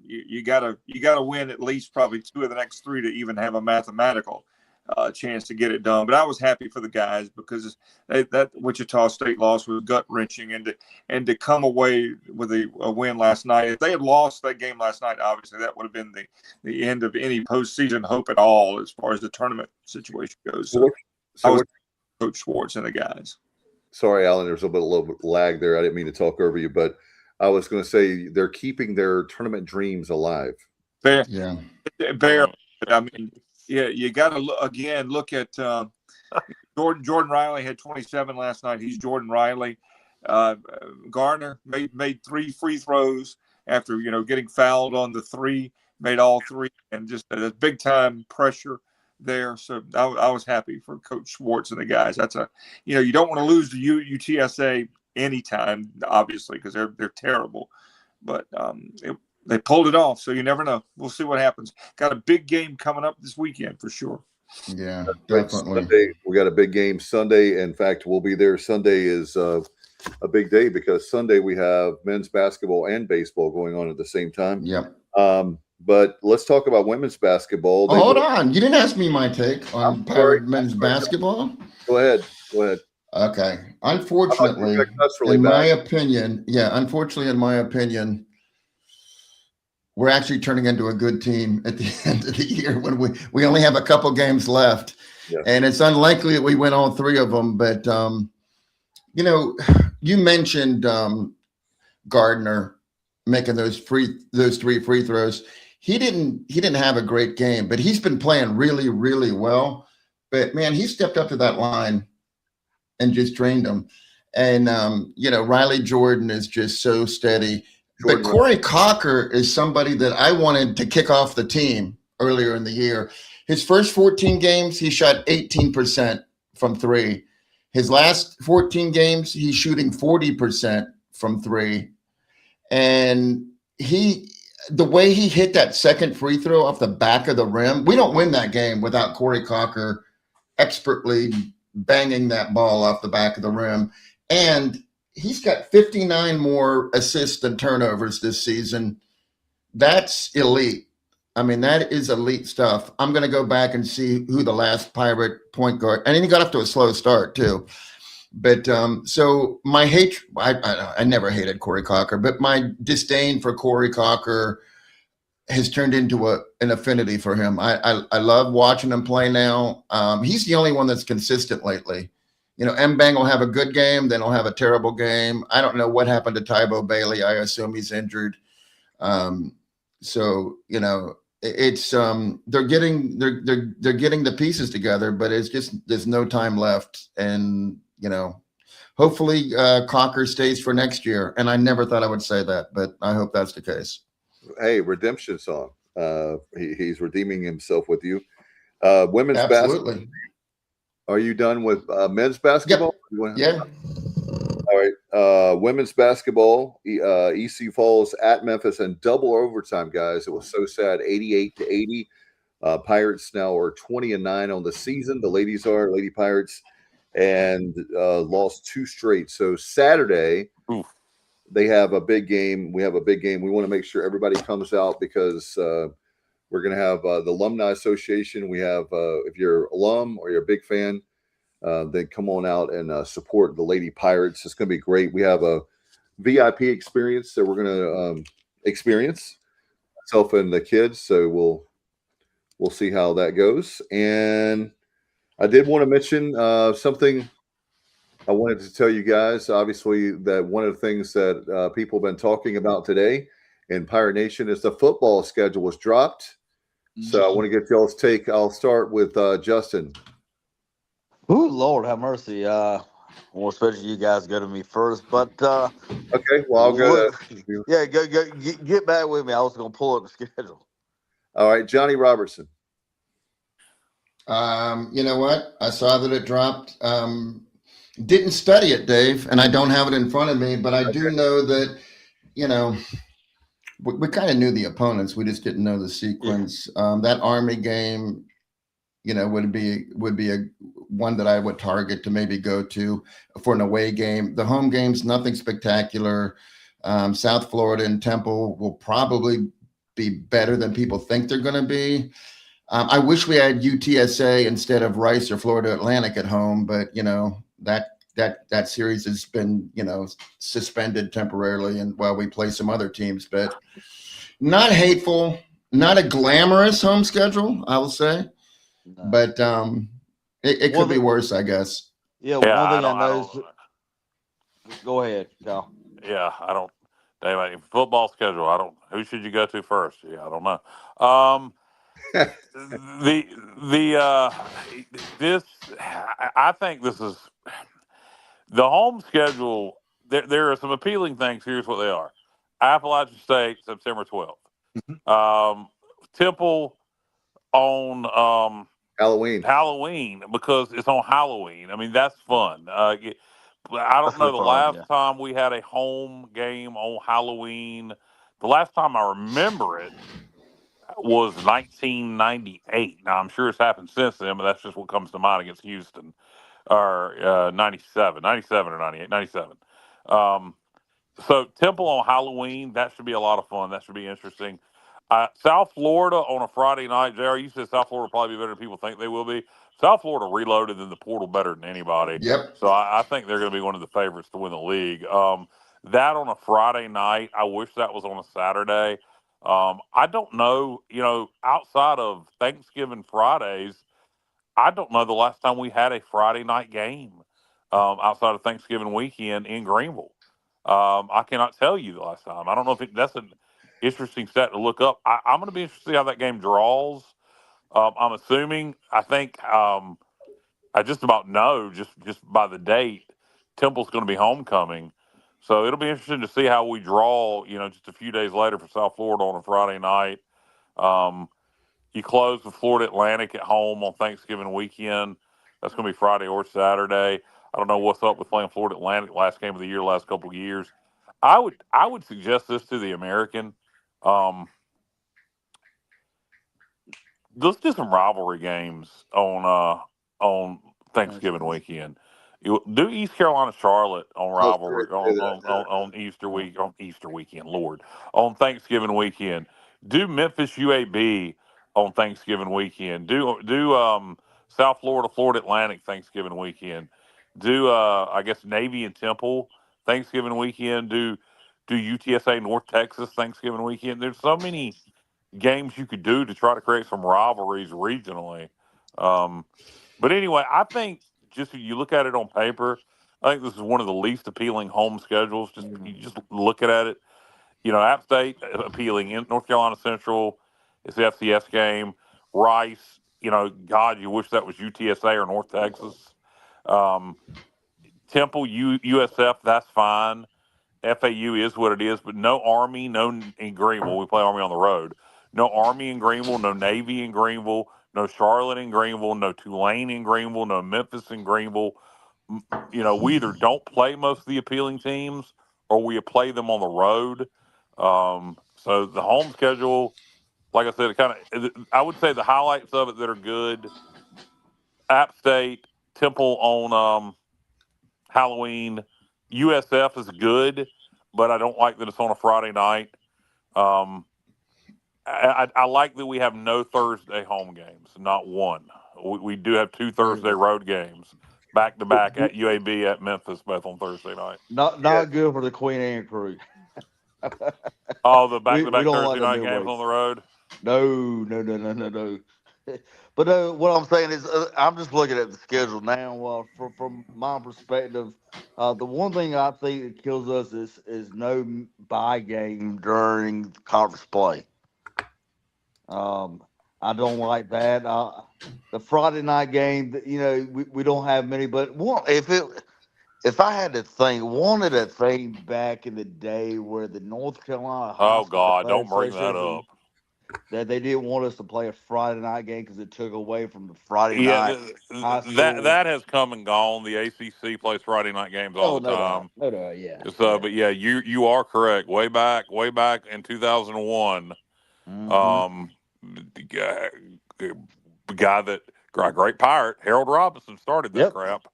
you gotta win at least probably 2 of the next 3 to even have a mathematical chance to get it done. But I was happy for the guys because that Wichita State loss was gut wrenching, and to come away with a win last night. If they had lost that game last night, obviously that would have been the end of any postseason hope at all as far as the tournament situation goes. So I was Coach Schwartz and the guys. Sorry, Alan, there's a little bit of lag there. I didn't mean to talk over you, but I was going to say they're keeping their tournament dreams alive. Very. I mean, yeah, you got to look at Jordan Riley had 27 last night. He's Jordan Riley. Garner made 3 free throws after getting fouled on the 3, made all 3, and just a big time pressure there. So I was happy for Coach Schwartz and the guys. That's you don't want to lose to UTSA anytime, obviously, because they're terrible, but they pulled it off, so you never know. We'll see what happens. Got a big game coming up this weekend for sure. Yeah, definitely. Sunday, we got a big game Sunday. In fact, we'll be there. Sunday is a big day because Sunday we have men's basketball and baseball going on at the same time. Yep. But let's talk about women's basketball. Hold on. You didn't ask me my take on Pirate men's basketball. Go ahead. Okay. Unfortunately, in my opinion, we're actually turning into a good team at the end of the year when we only have a couple games left. Yeah. And it's unlikely that we win all 3 of them. But, you mentioned Gardner making those 3 free throws. He didn't have a great game, but he's been playing really, really well. But, man, he stepped up to that line and just drained them. And, Riley Jordan is just so steady. But Corey Cocker is somebody that I wanted to kick off the team earlier in the year. His first 14 games, he shot 18% from 3. His last 14 games, he's shooting 40% from 3. And the way he hit that second free throw off the back of the rim, we don't win that game without Corey Cocker expertly banging that ball off the back of the rim. And he's got 59 more assists and turnovers this season. That's elite. I mean, that is elite stuff. I'm going to go back and see who the last Pirate point guard, and he got off to a slow start too. But so my hatred, I never hated Corey Cocker, but my disdain for Corey Cocker has turned into an affinity for him. I love watching him play now. He's the only one that's consistent lately. Mbang will have a good game, then he'll have a terrible game. I don't know what happened to Tybo Bailey. I assume he's injured. It's they're getting the pieces together, but it's just there's no time left. And hopefully Cocker stays for next year. And I never thought I would say that, but I hope that's the case. Hey, redemption song. He's redeeming himself with you. Women's basketball. Absolutely. Are you done with men's basketball? Yep. Yeah. All right. Women's basketball. EC Falls at Memphis and double overtime, guys. It was so sad. 88-80. Pirates now are 20-9 on the season. The ladies are Lady Pirates, and lost 2 straight. So Saturday, they have a big game. We have a big game. We want to make sure everybody comes out because we're going to have the Alumni Association. We have, if you're alum or you're a big fan, then come on out and support the Lady Pirates. It's going to be great. We have a VIP experience that we're going to experience, myself and the kids. So we'll see how that goes. And I did want to mention something I wanted to tell you guys. Obviously, that one of the things that people have been talking about today in Pirate Nation is the football schedule was dropped. So I want to get y'all's take. I'll start with Justin. Ooh, Lord have mercy. Well, especially you guys go to me first, but okay. Well, I'll go. Yeah, get back with me. I was going to pull up the schedule. All right, Johnny Robertson. You know what? I saw that it dropped. Didn't study it, Dave, and I don't have it in front of me, but I do know that, we kind of knew the opponents. We just didn't know the sequence. That Army game, would be a one that I would target to maybe go to for an away game. The home games, nothing spectacular. South Florida and Temple will probably be better than people think they're going to be. I wish we had UTSA instead of Rice or Florida Atlantic at home, but that series has been suspended temporarily, and while we play some other teams, but not hateful, not a glamorous home schedule, I will say, but it could be worse, I guess. Yeah, one thing I know is. Go ahead, Cal. Yeah, I don't. Dave, football schedule. Who should you go to first? Yeah, I don't know. I think this is the home schedule. There are some appealing things. Here's what they are: Appalachian State, September 12th. Temple on Halloween because it's on Halloween. I mean, that's fun. I don't know the last time we had a home game on Halloween. The last time I remember it was 1998. Now, I'm sure it's happened since then, but that's just what comes to mind against Houston. Or 97 or 98, 97. So Temple on Halloween, that should be a lot of fun. That should be interesting. South Florida on a Friday night. JR, you said South Florida will probably be better than people think they will be. South Florida reloaded in the portal better than anybody. Yep. So I think they're going to be one of the favorites to win the league. That on a Friday night, I wish that was on a Saturday. I don't know, outside of Thanksgiving Fridays, I don't know the last time we had a Friday night game outside of Thanksgiving weekend in Greenville. I cannot tell you the last time. I don't know if that's an interesting stat to look up. I'm going to be interested to see how that game draws. I'm assuming, I think, I just about know just by the date, Temple's going to be homecoming. So it'll be interesting to see how we draw, just a few days later for South Florida on a Friday night. You close with Florida Atlantic at home on Thanksgiving weekend. That's going to be Friday or Saturday. I don't know what's up with playing Florida Atlantic last game of the year, last couple of years. I would suggest this to the American. Let's do some rivalry games on Thanksgiving weekend. Do East Carolina Charlotte on rivalry on Easter weekend. Lord, on Thanksgiving weekend. Do Memphis UAB on Thanksgiving weekend. Do South Florida Atlantic Thanksgiving weekend. Do I guess Navy and Temple Thanksgiving weekend. Do UTSA North Texas Thanksgiving weekend. There's so many games you could do to try to create some rivalries regionally. But anyway, I think just if you look at it on paper, I think this is one of the least appealing home schedules. You just looking at it. App State appealing. In North Carolina Central, it's the FCS game. Rice, God, you wish that was UTSA or North Texas. Temple, USF, that's fine. FAU is what it is, but no Army, no in Greenville. We play Army on the road. No Army in Greenville, no Navy in Greenville, no Charlotte in Greenville, no Tulane in Greenville, no Memphis in Greenville. We either don't play most of the appealing teams or we play them on the road. So the home schedule, like I said, I would say the highlights of it that are good: App State, Temple on Halloween. USF is good, but I don't like that it's on a Friday night. Um, I like that we have no Thursday home games, not one. We do have two Thursday road games back to back at UAB at Memphis, both on Thursday night. Not good for the Queen Anne crew. Oh, the back to We back don't Thursday like the night games on midweeks. the road. No. But what I'm saying is, I'm just looking at the schedule now. From my perspective, the one thing I think that kills us is no bye game during conference play. I don't like that. The Friday night game, we don't have many. But if I had to think, wanted a thing back in the day where the North Carolina High Oh School God, Athletic don't bring that Association up. that they didn't want us to play a Friday night game because it took away from the Friday Yeah, night high school. that has come and gone. The ACC plays Friday night games all Oh, the no doubt, time. no doubt, yeah, So, yeah. but yeah, you are correct. Way back in 2001, Mm-hmm. um, the guy that great pirate Harold Robinson started that Yep, crap,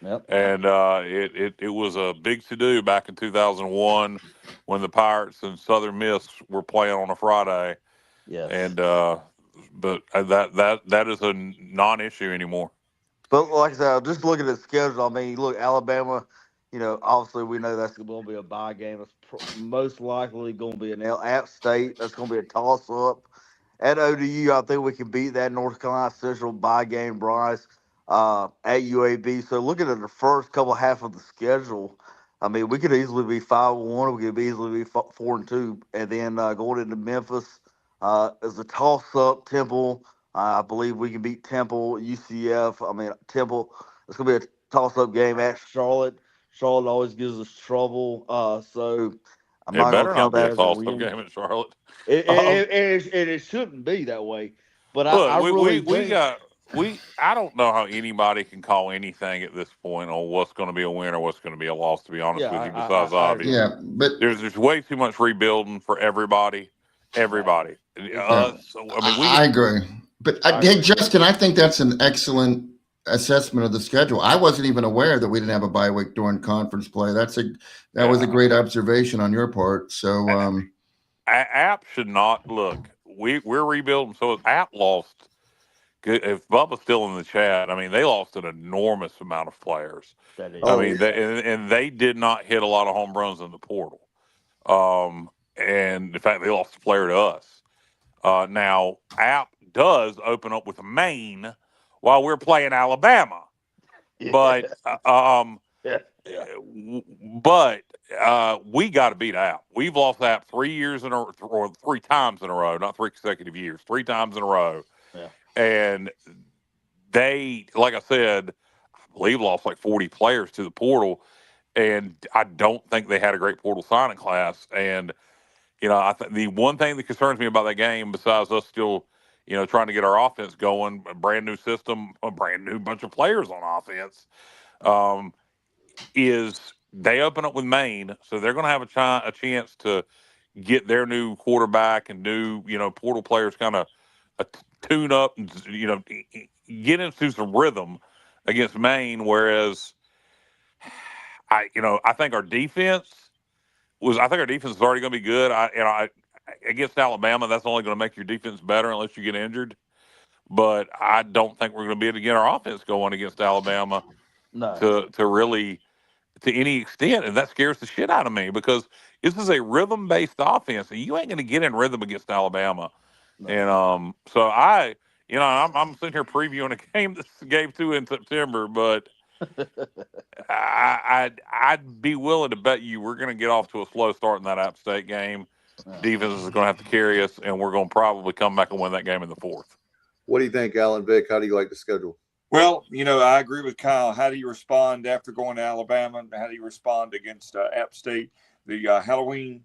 yep, and it was a big to do back in 2001 when the Pirates and Southern Miss were playing on a Friday, yes. and but that is a non-issue anymore. But like I said, I'm just looking at the schedule. I mean, look, Alabama. Obviously we know that's going to be a bye game. It's most likely going to be an App State. That's going to be a toss up. At ODU, I think we can beat that North Carolina Central bye game, Bryce, at UAB. So looking at the first couple half of the schedule, I mean, we could easily be 5-1. We could easily be 4-2, and then going into Memphis is a toss up. Temple. I believe we can beat Temple, UCF. I mean, Temple. It's going to be a toss-up game at Charlotte. Charlotte always gives us trouble, so I'm It not going to better count not be a that as a toss-up win. game at Charlotte. It shouldn't be that way, but I Look, really we think, got I don't know how anybody can call anything at this point on what's going to be a win or what's going to be a loss. To be honest yeah, with you, besides I obvious, agree. Yeah, but there's way too much rebuilding for everybody. Exactly. Everybody, yeah, us. I mean, we I agree. But I hey, agree. Justin, I think that's an excellent assessment of the schedule. I wasn't even aware that we didn't have a bye week during conference play. That was a yeah. great observation on your part. So, App should not look. We're rebuilding. So App lost. If Bubba's still in the chat, I mean, they lost an enormous amount of players. That I is. Oh mean, yeah. and they did not hit a lot of home runs in the portal. And in fact, they lost a player to us. Now, App does open up with Maine while we're playing Alabama, but Yeah, yeah, but we got to beat App. We've lost App 3 years in a or 3 times in a row, not 3 consecutive years, 3 times in a row, yeah. and they, like I said, I believe lost like 40 players to the portal, and I don't think they had a great portal signing class. And I think the one thing that concerns me about that game, besides us still, trying to get our offense going, a brand new system, a brand new bunch of players on offense, um, is they open up with Maine, so they're going to have a chance to get their new quarterback and new, portal players kind of tune up and get into some rhythm against Maine. Whereas I think our defense is already going to be good. Against Alabama, that's only going to make your defense better unless you get injured. But I don't think we're going to be able to get our offense going against Alabama No, to really to any extent, and that scares the shit out of me because this is a rhythm based offense, and you ain't going to get in rhythm against Alabama. no. And so I'm sitting here previewing a game that's game 2 in September, but I'd be willing to bet you we're going to get off to a slow start in that App State game. Yeah. Defense is going to have to carry us, and we're going to probably come back and win that game in the fourth. What do you think, Alan Vick? How do you like the schedule? Well, I agree with Kyle. How do you respond after going to Alabama? How do you respond against App State? The Halloween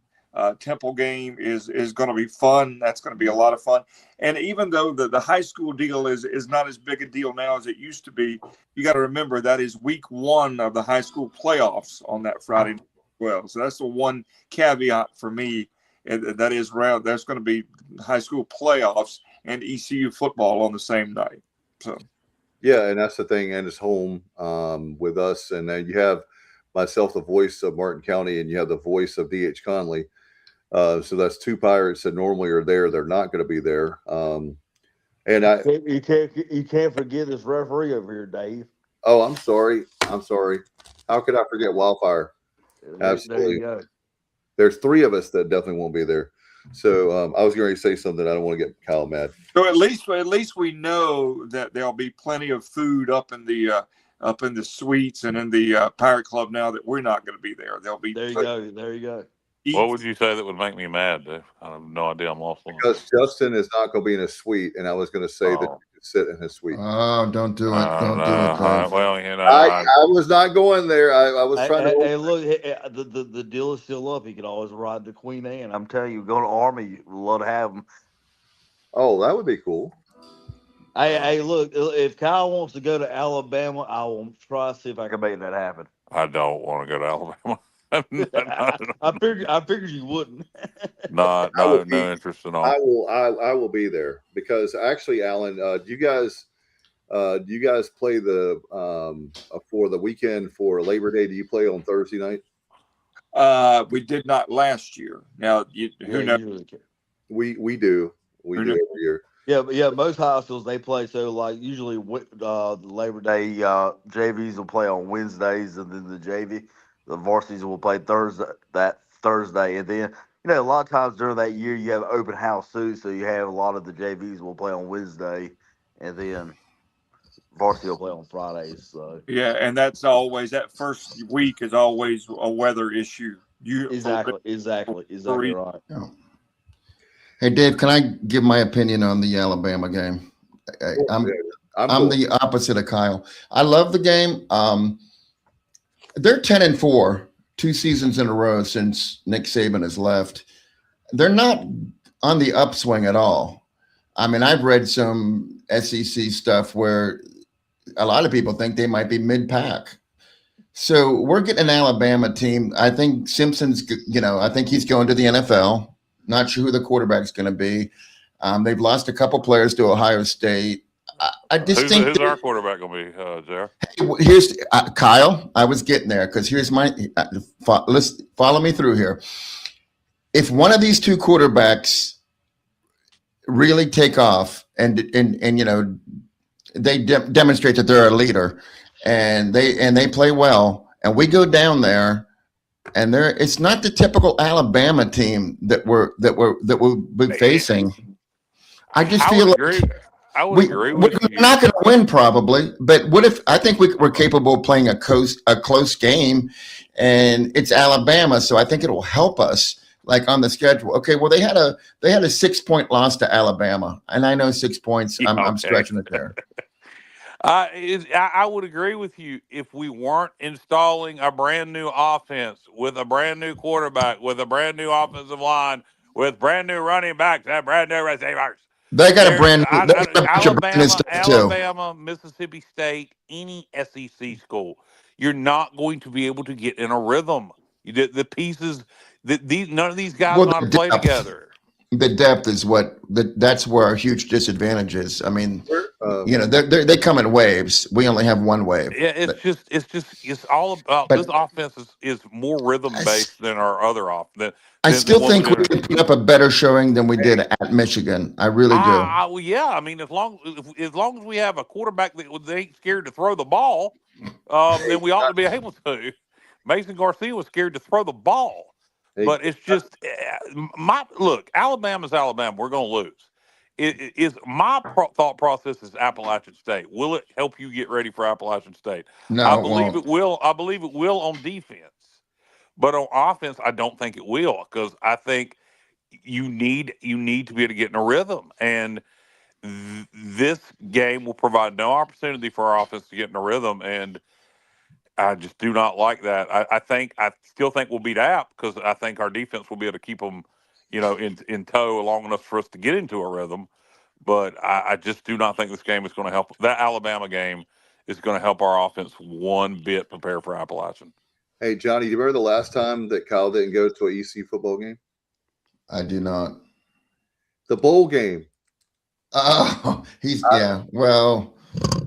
Temple game is going to be fun. That's going to be a lot of fun. And even though the high school deal is not as big a deal now as it used to be, you got to remember that is week 1 of the high school playoffs on that Friday night as well. So that's the one caveat for me. That is round. There's going to be high school playoffs and ECU football on the same night. So. Yeah, and that's the thing, and it's home with us, and then you have myself, the voice of Martin County, and you have the voice of D.H. Conley. So that's 2 Pirates that normally are there. They're not going to be there. And you can't forget this referee over here, Dave. Oh, I'm sorry. How could I forget Wildfire? Absolutely. There you go. There's 3 of us that definitely won't be there. So I was going to say something. I don't want to get Kyle mad. So at least we know that there'll be plenty of food up in the suites and in the Pirate Club now that we're not going to be there. There'll be. There you go. What would you say that would make me mad, Dave? I have no idea. I'm lost. Because Justin is not going to be in a suite, and I was going to say that you could sit in his suite. Oh, don't do it. Don't do it, Dave. Well, I was not going there. I was trying to. Hey, look, the deal is still up. He could always ride the Queen Anne. I'm telling you, go to Army. We'd love to have him. Oh, that would be cool. Hey, look, if Kyle wants to go to Alabama, I will try to see if I can make that happen. I don't want to go to Alabama. I figured you wouldn't. No interest at all. I will be there because actually, Alan, do you guys play the for the weekend for Labor Day? Do you play on Thursday night? We did not last year. Now, who knows? We do. We do every year. Yeah. Most high schools they play so like usually the Labor Day JVs will play on Wednesdays, and then the varsities will play Thursday, and then a lot of times during that year you have open house too, so you have a lot of the JVs will play on Wednesday, and then varsity will play on Fridays. So yeah, and that's always that first week is always a weather issue. Exactly right. Yeah. Hey, Dave, can I give my opinion on the Alabama game? I'm the opposite of Kyle. I love the game. They're 10-4, 2 seasons in a row since Nick Saban has left. They're not on the upswing at all. I mean, I've read some SEC stuff where a lot of people think they might be mid-pack. So we're getting an Alabama team. I think Simpson's, I think he's going to the NFL. Not sure who the quarterback's going to be. They've lost a couple players to Ohio State. I just think who's our quarterback going to be, Jer? Here's Kyle. I was getting there because here's my. Let's follow me through here. If one of these 2 quarterbacks really take off and they demonstrate that they're a leader and they play well, and we go down there. And it's not the typical Alabama team that we'll be facing. I just feel like I would agree with you. We're not going to win probably, but what if I think we're capable of playing a close game, and it's Alabama, so I think it'll help us like on the schedule. Okay, well they had a 6-point loss to Alabama, and I know 6 points. I'm stretching it there. I would agree with you if we weren't installing a brand new offense with a brand new quarterback, with a brand new offensive line, with brand new running backs and brand new receivers. They got a brand new Alabama, Mississippi State, any SEC school. You're not going to be able to get in a rhythm. The pieces, none of these guys know how to play together. The depth is that's where our huge disadvantage is. I mean, they come in waves. We only have one wave. Yeah, it's all about this offense is more rhythm based than our other offense. I still think we can put up a better showing than we did at Michigan. I really do. Well, yeah. I mean, as long as we have a quarterback that ain't scared to throw the ball, then we ought to be able to. Mason Garcia was scared to throw the ball. But it's just Alabama's Alabama. We're going to lose. My thought process is Appalachian State. Will it help you get ready for Appalachian State? No, I believe it will. I believe it will on defense, but on offense, I don't think it will because I think you need to be able to get in a rhythm, and this game will provide no opportunity for our offense to get in a rhythm. And I just do not like that. I still think we'll beat App because I think our defense will be able to keep them, in tow long enough for us to get into a rhythm. But I just do not think this game is going to help. That Alabama game is going to help our offense one bit prepare for Appalachian. Hey, Johnny, do you remember the last time that Kyle didn't go to an EC football game? I do not. The bowl game. Oh, yeah. Well,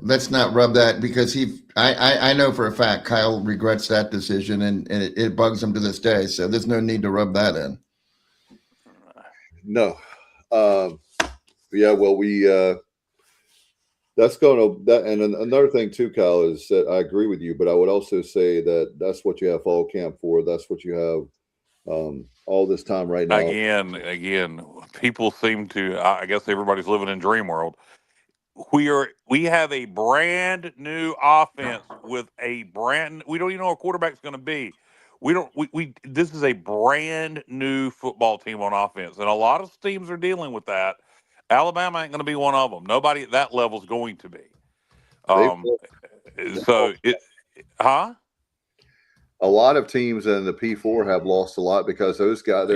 let's not rub that because I know for a fact Kyle regrets that decision and it bugs him to this day. So there's no need to rub that in. No. Yeah, well, that's going to that. And another thing too, Kyle, is that I agree with you, but I would also say that that's what you have fall camp for. That's what you have all this time right now. Again, people seem to. I guess everybody's living in dream world. We have a brand new offense with we don't even know what quarterback's going to be. This is a brand new football team on offense, and a lot of teams are dealing with that. Alabama ain't going to be one of them. Nobody at that level is going to be. Huh? A lot of teams in the P4 have lost a lot because those guys.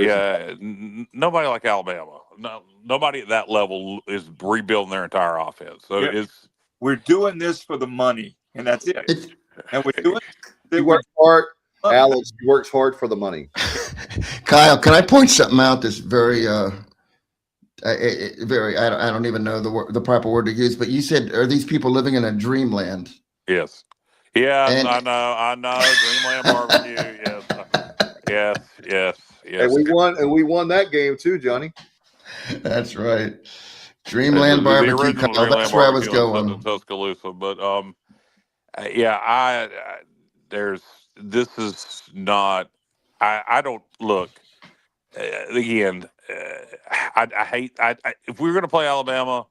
Nobody like Alabama. No, nobody at that level is rebuilding their entire offense. So we're doing this for the money, and that's it. And we're doing. He works hard. Alex works hard for the money. Kyle, can I point something out that's very I don't even know the proper word to use, but you said, are these people living in a dreamland? Yes. Yeah, I know. Dreamland barbecue. Yes. And we won that game too, Johnny. That's right. Dreamland barbecue. That's where I was going. Tuscaloosa, but this is not. I don't look. Again, I hate. If we were going to play Alabama,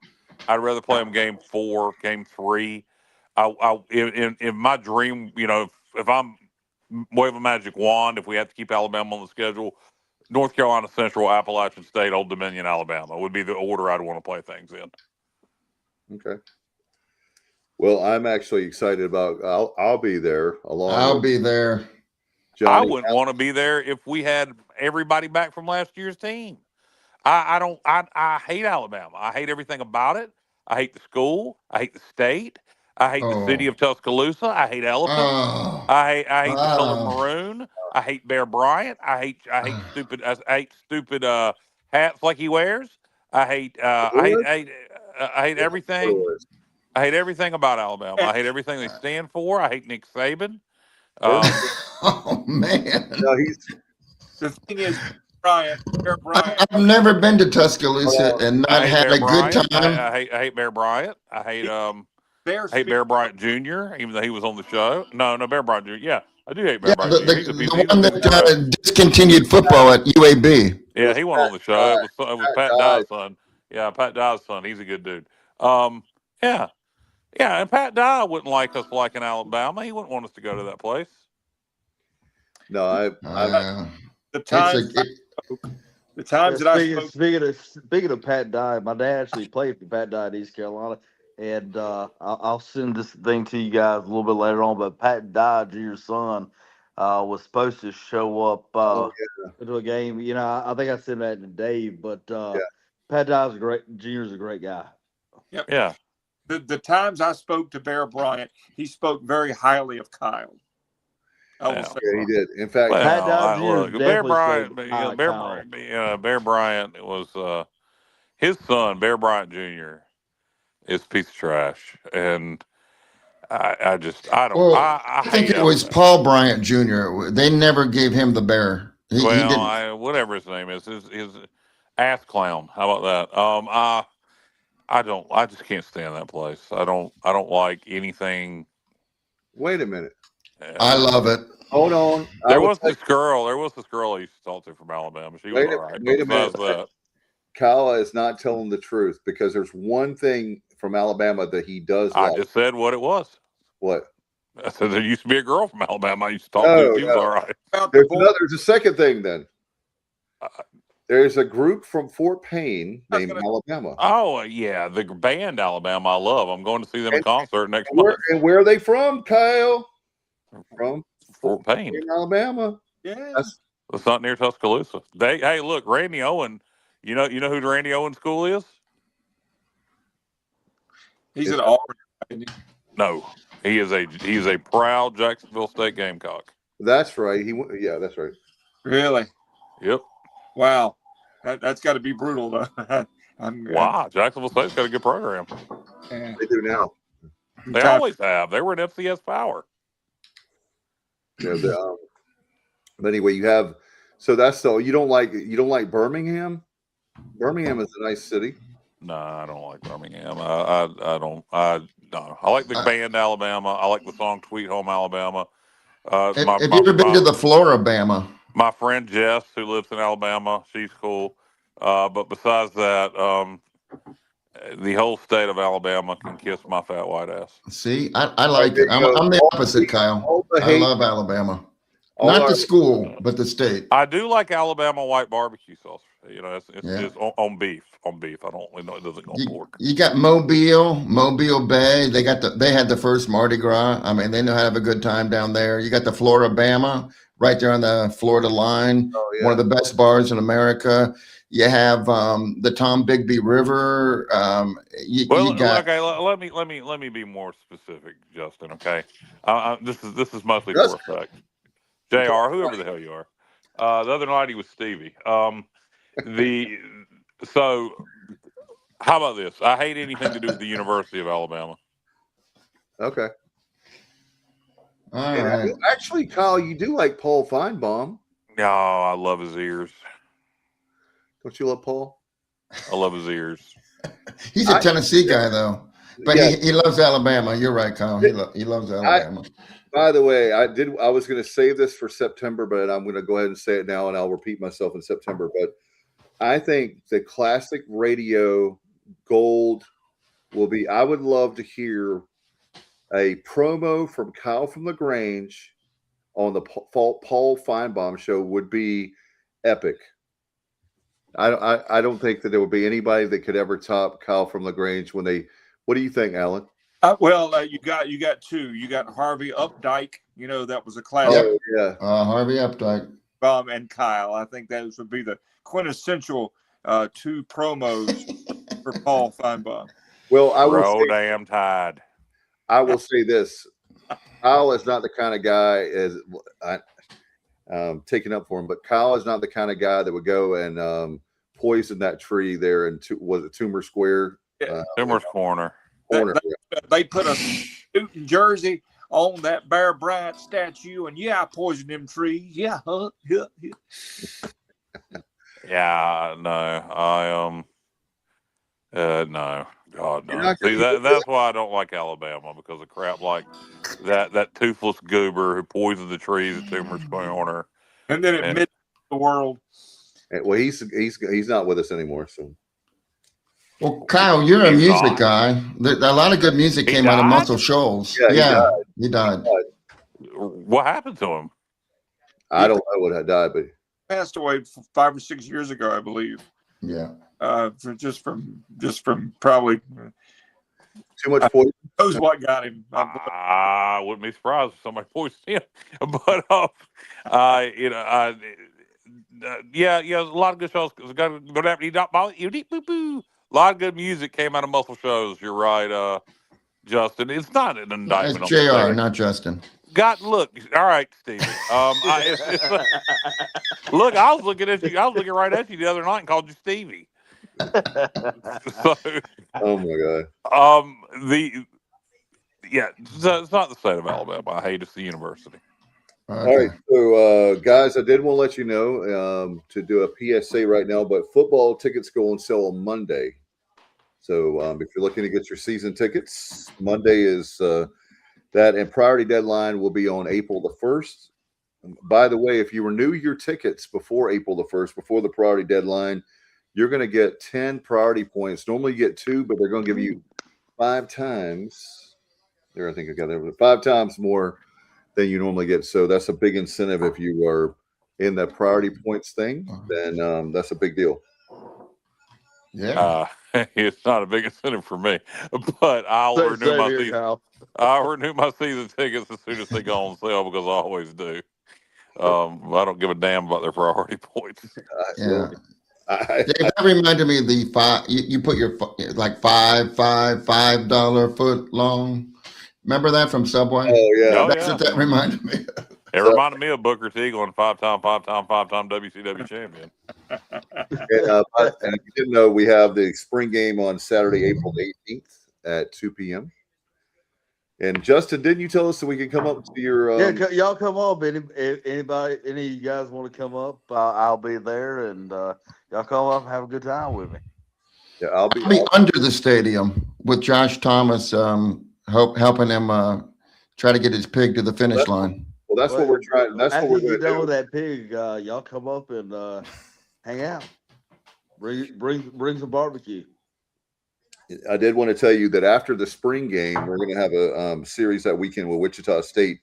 I'd rather play them game 4, game 3. In my dream, if I'm wave a magic wand, if we have to keep Alabama on the schedule, North Carolina Central, Appalachian State, Old Dominion, Alabama would be the order I'd want to play things in. Okay. Well, I'm actually excited about. I'll be there. I'll be there. Johnny, I wouldn't want to be there if we had everybody back from last year's team. I hate Alabama. I hate everything about it. I hate the school. I hate the state. I hate the city of Tuscaloosa. I hate elephants. I hate the color maroon. I hate Bear Bryant. I hate stupid hats like he wears. I hate everything. I hate everything about Alabama. I hate everything they stand for. I hate Nick Saban. Oh man! No, the thing is, Bear Bryant. I've never been to Tuscaloosa and not had a good time. I hate Bear Bryant. I hate Bear Bryant Jr. Even though he was on the show. No, Bear Bryant Jr. Yeah, I do hate Bear Bryant Jr. The one that discontinued football at UAB. Yeah, he went on the show. It was Pat Dye's son. Yeah, Pat Dye's son. He's a good dude. Yeah, and Pat Dye wouldn't like us liking Alabama. He wouldn't want us to go to that place. No, the times that I spoke. Speaking of Pat Dye, my dad actually played for Pat Dye at East Carolina, and I'll send this thing to you guys a little bit later on. But Pat Dye, Jr.'s son, was supposed to show up to a game. I think I said that to Dave, but Pat Dye's Jr.'s a great guy. Yep. Yeah. The times I spoke to Bear Bryant, he spoke very highly of Kyle. Yeah, he did. In fact, Bear Bryant was his son, Bear Bryant Jr. is a piece of trash, and I think it was Paul Bryant Jr. They never gave him the bear. Whatever his name is, his ass clown. How about that? I just can't stand that place. I don't like anything. Wait a minute. I love it. Hold on. There was this girl I used to talk to from Alabama. She was all right. Wait a minute. Kyle is not telling the truth because there's one thing from Alabama that he does like. I just said what it was. What? I said there used to be a girl from Alabama I used to talk to. She was all right. There's a second thing then. There's a group from Fort Payne named Alabama. Oh, yeah. The band Alabama I love. I'm going to see them in concert next month. And where are they from, Kyle? from Fort Payne. Alabama. Yeah. It's not near Tuscaloosa. Hey, look, Randy Owen. You know who the Randy Owen school is? He's at Auburn. isn't he? No, he is a proud Jacksonville State Gamecock. That's right. Yeah, that's right. Really? Yep. Wow. That's got to be brutal, though. Wow, Jacksonville State's got a good program. Yeah. They do now. They always have. They were an FCS power. Yeah, but anyway, you have. So that's so you don't like Birmingham. Birmingham is a nice city. No, I don't like Birmingham. I don't. No. I like the band Alabama. I like the song "Sweet Home Alabama." Have you ever been to the Floribama? My friend Jess, who lives in Alabama, she's cool. But besides that, the whole state of Alabama can kiss my fat white ass. See, I like it. I'm the opposite, Kyle. I love Alabama. Not the school, but the state. I do like Alabama white barbecue sauce. You know, it's on beef. On beef, I don't. It doesn't go on pork. You got Mobile Bay. They had the first Mardi Gras. I mean, they know how to have a good time down there. You got the Floribama right there on the Florida line. Oh, yeah. One of the best bars in America. You have the Tom Bigby River. Okay. Let me be more specific, Justin. Okay, this is mostly for effect. JR, whoever the hell you are. The other night he was Stevie. So how about this? I hate anything to do with the University of Alabama. Okay. All right. Actually, Kyle, you do like Paul Feinbaum. No, I love his ears. Don't you love Paul? I love his ears. He's a Tennessee guy, though. But he loves Alabama. You're right, Kyle. He loves Alabama. By the way, I was going to save this for September, but I'm going to go ahead and say it now, and I'll repeat myself in September. But I think the classic radio gold will be. I would love to hear a promo from Kyle from LaGrange on the Paul Feinbaum show. Would be epic. I don't think that there would be anybody that could ever top Kyle from LaGrange when they. What do you think, Alan? You got two. You got Harvey Updike. You know, that was a classic. Oh, yeah. Harvey Updike. And Kyle. I think those would be the quintessential two promos for Paul Feinbaum. Well, Damn Tide. I will say this: Kyle is not the kind of guy taking up for him, but Kyle is not the kind of guy that would go and poison that tree there in Toomer Square, Toomer's Corner. They put a Newton jersey on that Bear Bryant statue, and I poisoned them trees. Yeah, yeah. Yeah, no, no, God, no. See, that's why I don't like Alabama, because of crap like that toothless goober who poisoned the trees at Toomer's Corner, and then it mid the world. Well, he's not with us anymore, so. Well, Kyle, you're a music guy. A lot of good music came out of Muscle Shoals. Yeah, he died. What happened to him? I don't know what had died, but passed away 5 or 6 years ago, I believe. Yeah. Just from probably too much poison. Knows what got him. I wouldn't be surprised if somebody poisoned him. But a lot of good shows. A lot of good music came out of Muscle Shoals. You're right, Justin. It's not an indictment. It's JR, not Justin. Look, all right, Steve. Look, I was looking at you. I was looking right at you the other night and called you Stevie. So, oh my God. It's not the state of Alabama. I hate it's the university. Okay. All right, so guys, I did want to let you know to do a PSA right now, but football tickets go on sale on Monday. So if you're looking to get your season tickets, Monday is that, and priority deadline will be on April the 1st. By the way, if you renew your tickets before April the 1st, before the priority deadline, you're going to get 10 priority points. Normally you get 2, but they're going to give you 5 times. There, I think I got there 5 times more than you normally get. So that's a big incentive. If you are in that priority points thing, then that's a big deal. Yeah. It's not a big incentive for me, but I'll renew Same my here, season. Kyle. I'll renew my season tickets as soon as they go on sale because I always do. I don't give a damn about their priority points. Yeah. I, Dave, that reminded me of the five. You put your like $5 foot long. Remember that from Subway? oh yeah. Oh That's yeah, what that reminded me of. it So reminded me of Booker T going five-time WCW champion. and if you didn't know, we have the spring game on Saturday, April 18th at 2 p.m. And Justin, didn't you tell us that we can come up to your? Yeah, y'all come up. Anybody, any of you guys want to come up? I'll be there, and y'all come up and have a good time with me. Yeah, I'll be. I'll be under the stadium with Josh Thomas, helping him try to get his pig to the finish line. Well, that's what we're trying. That's what After we're you going get to done with do. that pig, y'all come up and hang out. Bring some barbecue. I did want to tell you that after the spring game, we're going to have a series that weekend with Wichita State.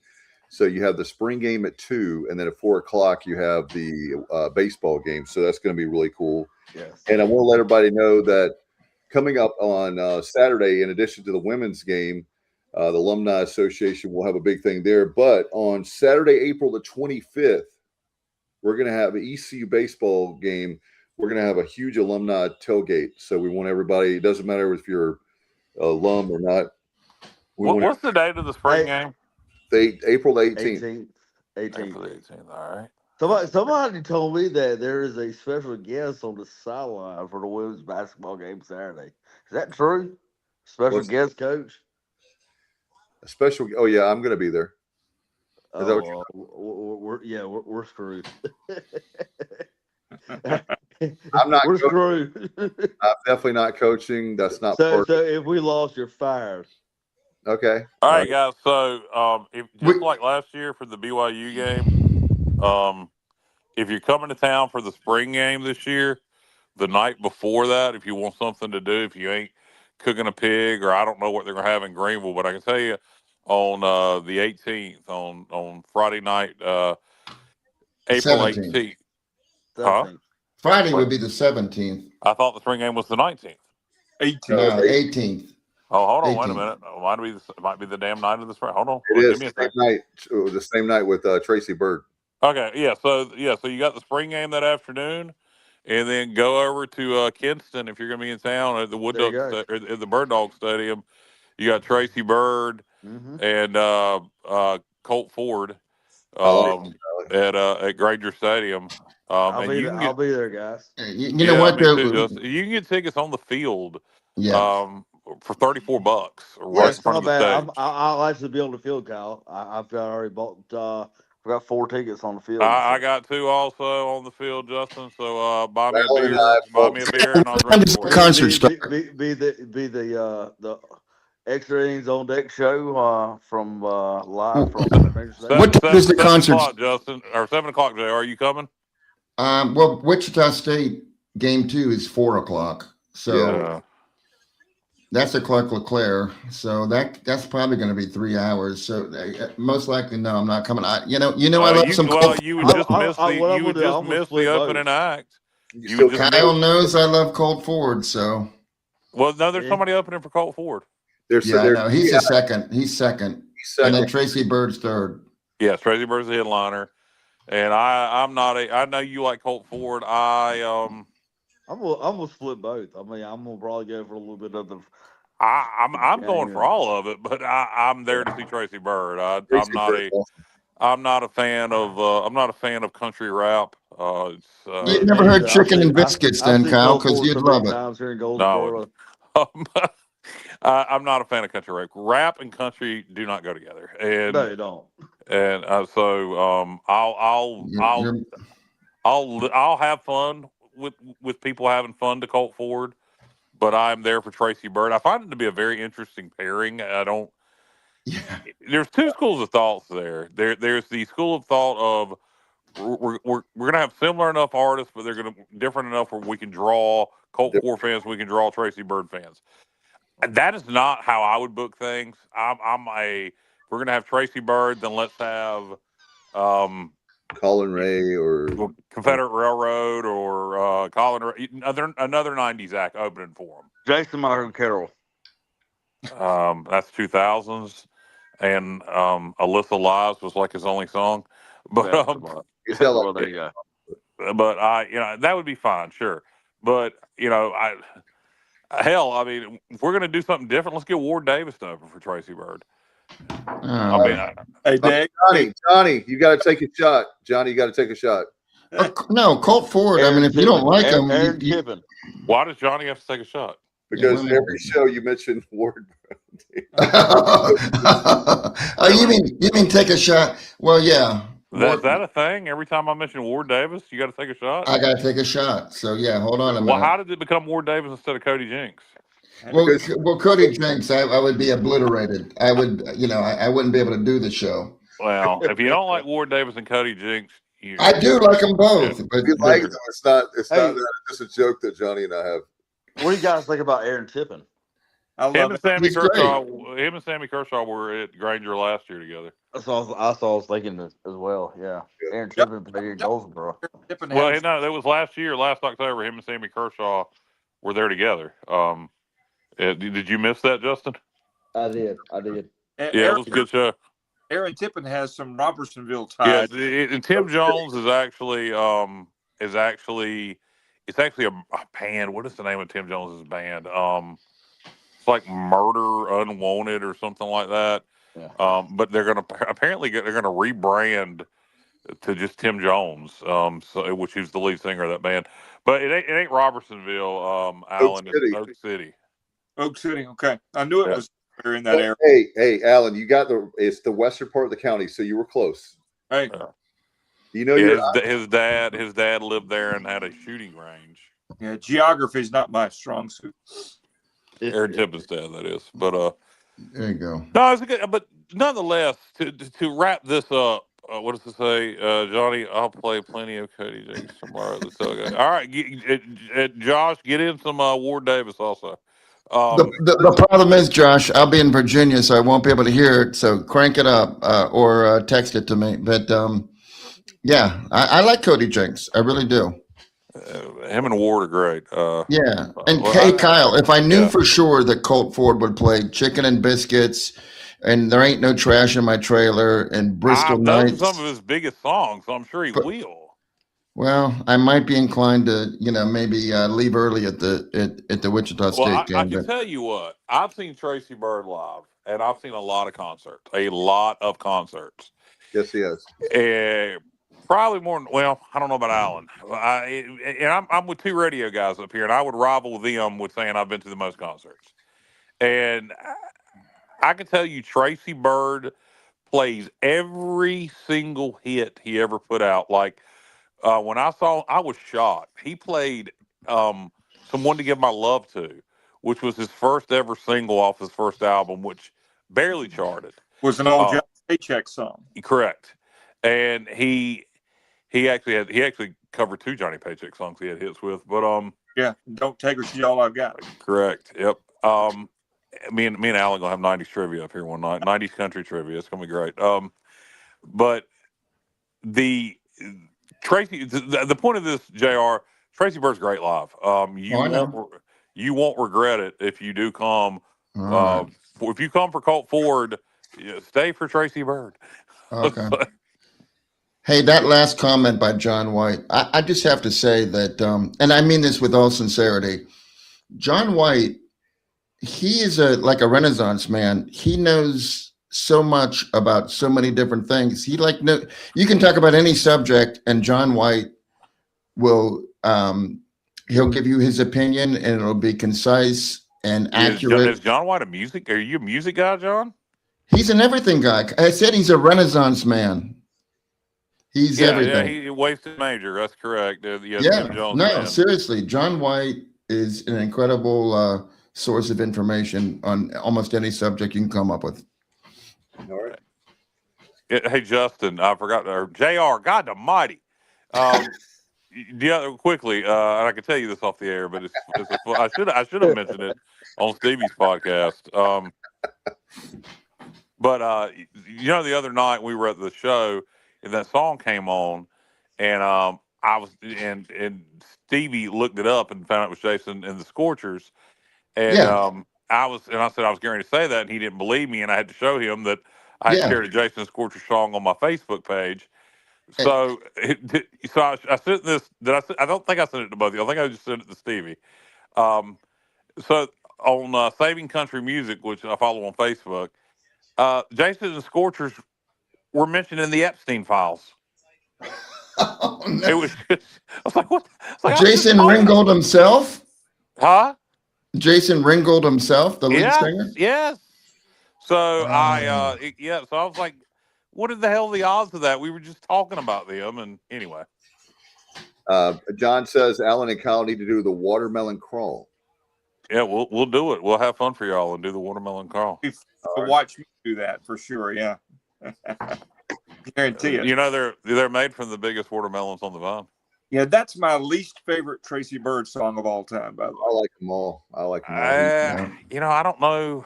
So you have the spring game at 2, and then at 4 o'clock you have the baseball game. So that's going to be really cool. Yes. And I want to let everybody know that coming up on Saturday, in addition to the women's game, the Alumni Association will have a big thing there. But on Saturday, April the 25th, we're going to have an ECU baseball game. We're going to have a huge alumni tailgate. So we want everybody, it doesn't matter if you're alum or not. What's the date of the spring game? April 18th. 18th. April 18th. All right. Somebody told me that there is a special guest on the sideline for the women's basketball game Saturday. Is that true? Special guest coach? A special. Oh yeah, I'm going to be there. Is that what Oh, we're screwed. I'm not We're coaching. screwed. I'm definitely not coaching. That's not So part. if we lost, you're fired. Okay. All right, guys. So, like last year for the BYU game, if you're coming to town for the spring game this year, the night before that, if you want something to do, if you ain't cooking a pig, or I don't know what they're gonna have in Greenville, but I can tell you on the 18th, on Friday night, April 18th. Huh? Friday would be the 17th. I thought the spring game was the 19th. 18th. No, 18th. Oh, hold on, 18th. wait a minute. It might be the damn night of the spring. Hold on. It is Give me a the same second. night. The same night with Tracy Bird. Okay, yeah. So you got the spring game that afternoon, and then go over to Kinston if you're going to be in town at the Wood There you Duck go. or at the Bird Dog Stadium. You got Tracy Bird and Colt Ford at Granger Stadium. I'll be there, guys. You know what? Me too, Justin. You can get tickets on the field. Yeah. For $34 right Yes, in front not of the bad. stage. I'll actually be on the field, Kyle. I've already bought. I've got 4 tickets on the field. I got 2 also on the field, Justin. So buy me a Alan and beer, I buy both- me a beer, and I'll When drink does for the you. concert start? Be the extra innings on deck show from live from Granger Stadium. What time does the 7 concert? o'clock, Justin, or 7 o'clock, Jay? Are you coming? Well, Wichita State game 2 is 4 o'clock, so that's at LeClair. So that's probably going to be 3 hours. So most likely, no, I'm not coming. I love some. You would just miss the opening act. Kyle knows I love Colt Ford, so. Well, no, there's somebody opening for Colt Ford. No, he's second. He's second. And then Tracy Bird's third. Yes, Tracy Bird's the headliner. And I'm not I know you like Colt Ford. I'm gonna split both. I mean, I'm gonna probably go for a little bit of the. I'm going for all of it, but I'm there to see Tracy Bird. I'm not a fan of country rap. You never heard Chicken and Biscuits, then, Kyle, because you'd love it. No, I'm not a fan of country rap. Rap and country do not go together, and no, you don't. And so I'll have fun with people having fun to Colt Ford, but I'm there for Tracy Bird. I find it to be a very interesting pairing. There's 2 schools of thoughts there. There's the school of thought of we're gonna have similar enough artists, but they're gonna different enough where we can draw Colt Ford fans, we can draw Tracy Bird fans. That is not how I would book things. We're gonna have Tracy Bird, then let's have Colin Ray or Confederate Railroad or Colin Ray, another 90s act opening for him. Jason Michael Carroll. That's 2000s. And Alyssa Lives was like his only song. But he's got well, there you go. But that would be fine, sure. But hell, I mean, if we're gonna do something different, let's get Ward Davis to open for Tracy Bird. Hey, Dave. Johnny, you got to take a shot. Johnny, you got to take a shot. No, Colt Ford. Aaron I mean, if Tippin. you don't like him, Aaron Tippin. Why does Johnny have to take a shot? Because every show you mention Ward. Oh, you mean take a shot? Well, yeah. Is that a thing? Every time I mention Ward Davis, you got to take a shot? I got to take a shot. So, yeah, hold on a minute. Well, how did it become Ward Davis instead of Cody Jinks? Well, Cody Jinks, I would be obliterated. I would, I wouldn't be able to do the show. Well, if you don't like Ward Davis and Cody Jinks, I do like them both. Yeah. But You like them. It's not that. It's just a joke that Johnny and I have. What do you guys think about Aaron Tippin? I love Him and Sammy He's Kershaw. Him and Sammy Kershaw were at Granger last year together. That's all I was thinking as well. Yeah. Aaron Tippin played in Goldsboro. Well, no, that was last year, last October. Him and Sammy Kershaw were there together. Did you miss that, Justin? I did. Yeah, it was a good show. Aaron Tippin has some Robertsonville Yeah, ties. and Tim Jones is actually it's actually a band. What is the name of Tim Jones's band? It's like Murder Unwanted or something like that. Yeah. But they're gonna rebrand to just Tim Jones, which is the lead singer of that band. But it ain't Robertsonville, Alan. It's Oak City. Oak City. Okay, I knew it was in that area. Hey, Alan, you got it's the western part of the county, so you were close. Hey, his dad lived there and had a shooting range. Yeah, geography is not my strong suit. Aaron Tippin's dad, that is. But there you go. No, it's good. But nonetheless, to wrap this up, what does it say, Johnny? I'll play plenty of Cody Jinks tomorrow. All right, Josh, get in some Ward Davis also. The problem is, Josh, I'll be in Virginia, so I won't be able to hear it. So crank it up or text it to me. But yeah, I like Cody Jinks. I really do. Him and Ward are great. Yeah. And Kyle, if I knew for sure that Colt Ford would play Chicken and Biscuits and There Ain't No Trash in My Trailer and Bristol Nights. Some of his biggest songs, so I'm sure he will. Well, I might be inclined to, maybe leave early at the Wichita State game. I can tell you what, I've seen Tracy Bird live, and I've seen a lot of concerts. Yes, he has. Probably more. Well, I don't know about Alan. I'm with two radio guys up here, and I would rival them with saying I've been to the most concerts. And I can tell you, Tracy Bird plays every single hit he ever put out. Like when I was shocked. He played "Someone to Give My Love To," which was his first ever single off his first album, which barely charted. Was an old Johnny Paycheck song. Correct, and he actually covered two Johnny Paycheck songs he had hits with, but yeah, Don't Take Her, She's All I've Got. Correct. Yep. Me and Alan gonna have 90s trivia up here one night. 90s country trivia. It's gonna be great. But the Tracy, the point of this, JR, Tracy Bird's great live. You won't regret it if you do come. If you come for Colt Ford, stay for Tracy Bird. Okay. Hey, that last comment by John White, I just have to say that, and I mean this with all sincerity, John White, he is like a Renaissance man. He knows so much about so many different things. You can talk about any subject, and John White will, he'll give you his opinion, and it'll be concise and accurate. Is John White are you a music guy, John? He's an everything guy. I said he's a Renaissance man. He's everything. Yeah, he wasted major. That's correct. Tim Jones, seriously, John White is an incredible source of information on almost any subject you can come up with. All right. Hey, Justin, I forgot, or JR, God almighty. Quickly, and I can tell you this off the air, but I should have mentioned it on Stevie's podcast. But the other night we were at the show. and that song came on, and and Stevie looked it up and found out it was Jason and the Scorchers, and Yeah, I said I was going to say that, and he didn't believe me, and I had to show him that I had yeah. shared a Jason and Scorchers song on my Facebook page. Eh, So, I sent this. I don't think I sent it to both of you. I think I just sent it to Stevie. Um, so on Saving Country Music, which I follow on Facebook, Jason and the Scorchers were mentioned in the Epstein files. Oh, It no. was just, I was like, what? It's like I was just Jason talking Ringgold himself. huh? Jason Ringgold himself, the lead Yes, singer. yes. So Oh. so I was like, what in the hell are the odds of that? We were just talking about them, and anyway. John says Alan and Kyle need to do the watermelon crawl. Yeah, we'll do it. We'll have fun for y'all and do the watermelon crawl. Watch me do that for sure. Yeah, guarantee it. You know they're made from the biggest watermelons on the vine. Yeah, that's my least favorite Tracy Bird song of all time. By the way, I like them all. I like them all. I don't know.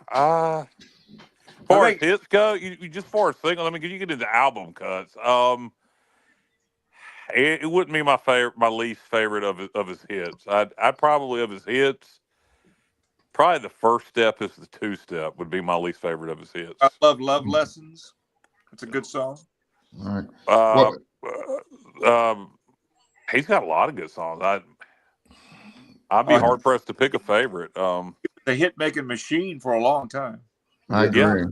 As far as hits go, you just far as singles. I mean, 'cause you get into album cuts. It wouldn't be my least favorite of his hits. I'd probably of his hits. Probably the first step is the two step would be my least favorite of his hits. I love Love Lessons. It's a good song. All right. He's got a lot of good songs. I'd be hard pressed to pick a favorite. The hit making machine for a long time. I agree.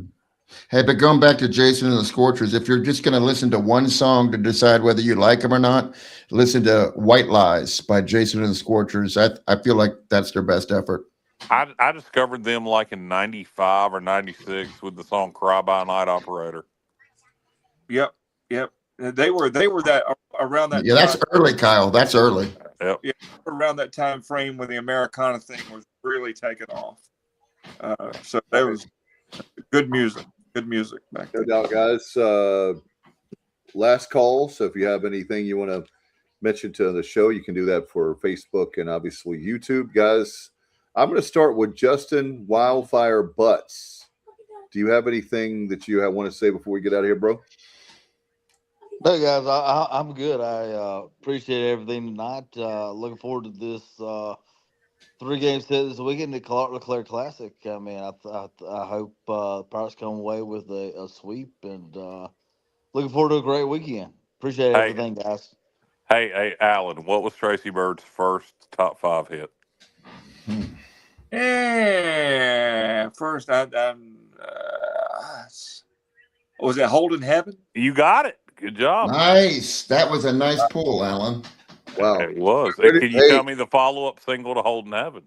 Hey, but going back to Jason and the Scorchers, if you're just going to listen to one song to decide whether you like them or not, listen to White Lies by Jason and the Scorchers. I feel like that's their best effort. I discovered them like in 95 or 96 with the song Cry by Night Operator. Yep. They were that around that. Yeah, that's early, Kyle. That's early. Yep. Yeah, around that time frame when the Americana thing was really taking off. So that was good music. Good music back then. No doubt, guys. Last call. So if you have anything you want to mention to the show, you can do that for Facebook and obviously YouTube, guys. I'm going to start with Justin Wildfire Butts. Do you have anything that you want to say before we get out of here, bro? No, guys, I'm good. I appreciate everything tonight. Looking forward to this 3-game set this weekend, the LeClair Classic. I mean, I hope Pirates come away with a sweep, and looking forward to a great weekend. Appreciate everything, guys. Hey, Alan, what was Tracy Bird's first top 5 hit? Yeah, first was it Holding Heaven? You got it. Good job. Nice. That was a nice pull, Alan. Wow. It was. Can you tell me the follow-up single to Holding Heaven?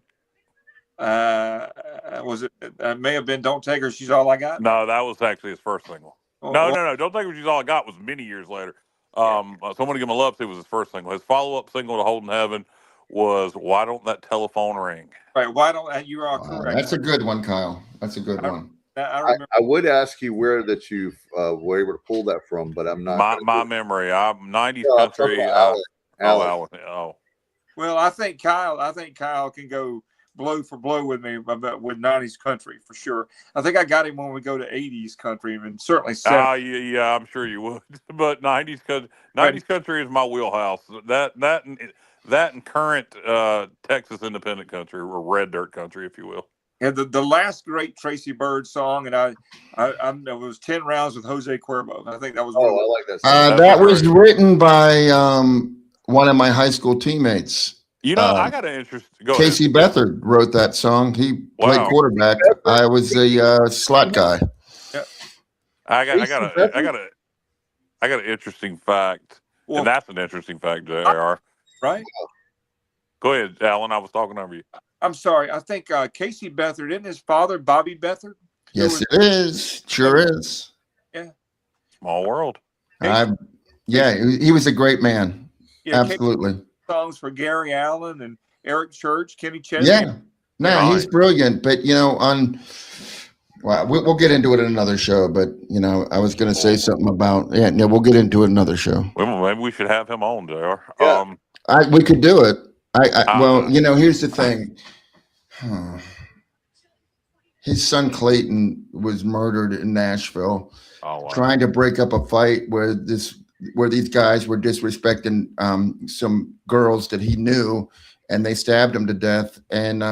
Was it? May have been Don't Take Her, She's All I Got. No, that was actually his first single. No. Don't Take Her, She's All I Got was many years later. Someone to Give Him a Love It was his first single. His follow-up single to Holding Heaven was Why Don't That Telephone Ring? Right. Why don't you are correct? That's a good one, Kyle. That's a good one. I would ask you where that you were able to pull that from, but I'm not. My memory. I'm 90s country. Alan. Well, I think Kyle can go blow for blow with me with 90s country for sure. I think I got him when we go to 80s country, and certainly 70s. Yeah, I'm sure you would. But 90s country is my wheelhouse. That and current Texas independent country, or red dirt country, if you will. And the last great Tracy Bird song, and it was 10 Rounds with Jose Cuervo. I think that was. I like that song. That was written by one of my high school teammates. I got an interest. Casey Beathard wrote that song. He played quarterback. I was a slot guy. Yeah. I got an interesting fact, and that's an interesting fact, JR. Right. Go ahead, Alan. I was talking over you. I'm sorry. I think Casey Beathard, isn't his father Bobby Beathard? Yes, it is. Sure is. Yeah. Small world. He was a great man. Yeah, absolutely. Casey songs for Gary Allen and Eric Church, Kenny Chesney. Yeah. No, he's brilliant. But we'll get into it in another show. But I was going to say something about we'll get into it in another show. Well, maybe we should have him on, JR. Yeah. We could do it. Here's the thing. His son Clayton was murdered in Nashville, trying to break up a fight where this where these guys were disrespecting some girls that he knew, and they stabbed him to death. And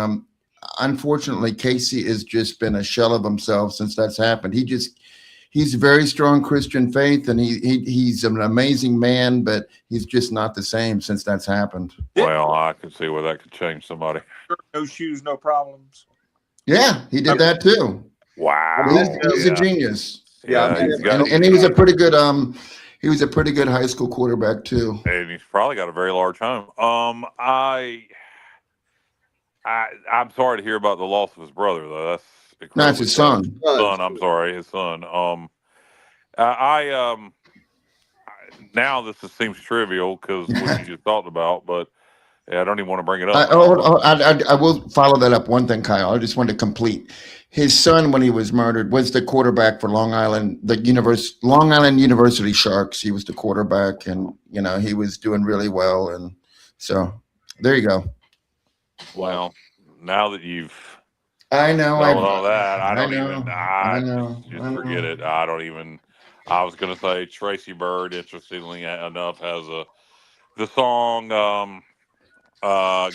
unfortunately, Casey has just been a shell of himself since that's happened. He's very strong Christian faith, and he's an amazing man, but he's just not the same since that's happened. Well, I can see where that could change somebody. No shoes, no problems. Yeah, he did that too. Wow. He's a genius. Yeah, and he was a pretty good high school quarterback too. And he's probably got a very large home. I'm sorry to hear about the loss of his brother, though. That's No, it's his son. I'm sorry, his son. Now this seems trivial because what you just talked about, but I don't even want to bring it up. I will follow that up. One thing, Kyle, I just wanted to complete. His son, when he was murdered, was the quarterback for Long Island University Sharks. He was the quarterback, and he was doing really well. And so there you go. Well, now that you've I know all that, I know. Forget it. I don't even. I was going to say Tracy Bird, interestingly enough, has the song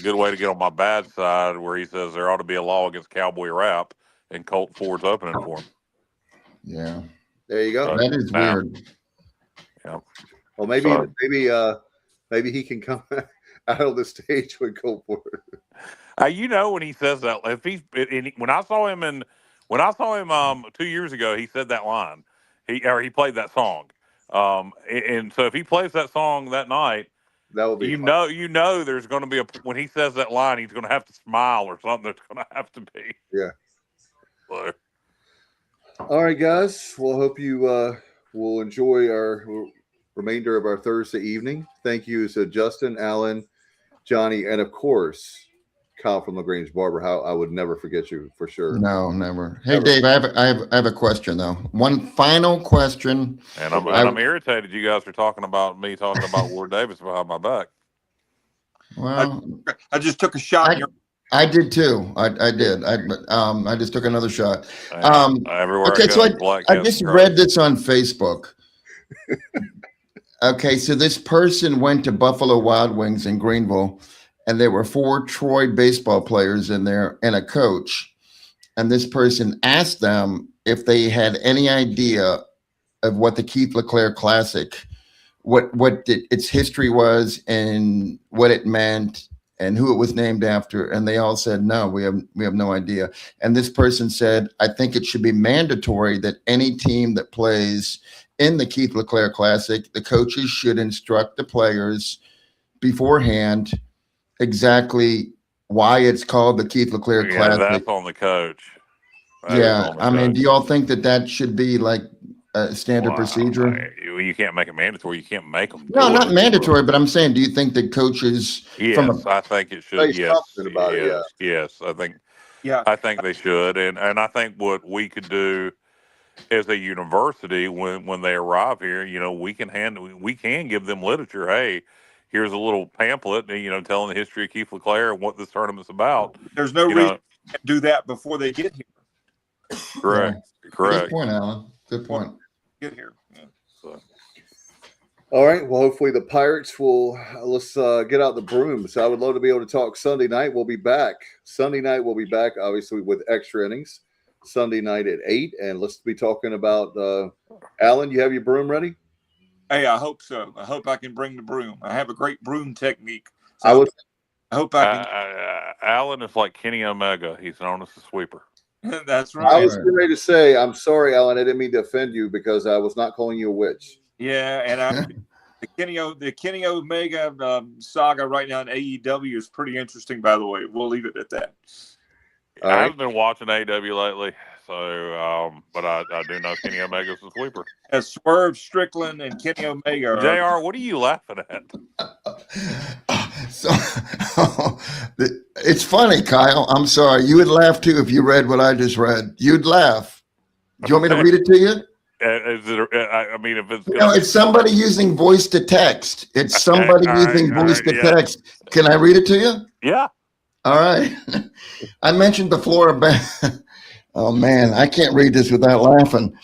"Good Way to Get on My Bad Side," where he says there ought to be a law against cowboy rap, and Colt Ford's opening for him. Yeah, there you go. That is weird. Yeah. Well, maybe he can come out of the stage with Colt Ford. When he says that, when I saw him 2 years ago, he said that line. He played that song. And so if he plays that song that night, that will be fun. There's going to be when he says that line, he's going to have to smile or something. There's going to have to be. Yeah. So. All right, guys. Well, hope you will enjoy our remainder of our Thursday evening. Thank you to Justin, Alan, Johnny, and of course, Kyle from LaGrange Barber. How I would never forget you for sure. No, never. Hey, Dave, I have a question though. One final question. And I'm irritated. You guys are talking about Ward Davis behind my back. Well, I just took a shot. I did too. I did. I just took another shot. Everywhere. Okay, so I just read this on Facebook. Okay, so this person went to Buffalo Wild Wings in Greenville, and there were 4 Troy baseball players in there and a coach. And this person asked them if they had any idea of what the Keith LeClair Classic, what its history was and what it meant and who it was named after. And they all said, no, we have no idea. And this person said, I think it should be mandatory that any team that plays in the Keith LeClair Classic, the coaches should instruct the players beforehand exactly why it's called the Keith LeClair Classic. That's on the coach. Do you all think that should be like a standard procedure? You can't make it mandatory. You can't make them. No, not mandatory, but I'm saying, do you think that coaches? Yes, I think it should. Yes, yes, I think. Yeah, I think they should, and I think what we could do as a university when they arrive here, we can give them literature. Hey, here's a little pamphlet, telling the history of Keith LeClair and what this tournament's about. There's no reason to do that before they get here. Correct. Correct. Good point, Alan. Good point. Get here. Yeah. So. All right. Well, hopefully the Pirates will let's get out the broom. So I would love to be able to talk Sunday night. We'll be back. Sunday night we'll be back, obviously, with extra innings. Sunday night at 8, and let's be talking about Alan. You have your broom ready? Hey, I hope so. I hope I can bring the broom. I have a great broom technique. So I hope I can. Alan is like Kenny Omega. He's known as the sweeper. That's right. I was ready to say, I'm sorry, Alan. I didn't mean to offend you because I was not calling you a witch. Yeah, and the Kenny Omega saga right now in AEW is pretty interesting. By the way, we'll leave it at that. I haven't been watching AEW lately, so but I do know Kenny Omega's the sweeper. As Swerve Strickland and Kenny Omega. JR, what are you laughing at? It's funny, Kyle. I'm sorry. You would laugh too if you read what I just read. You'd laugh. Do you want me to read it to you? If it's it's somebody using voice to text. It's somebody using voice to text. Can I read it to you? Yeah. All right. I mentioned the Florida Oh man, I can't read this without laughing.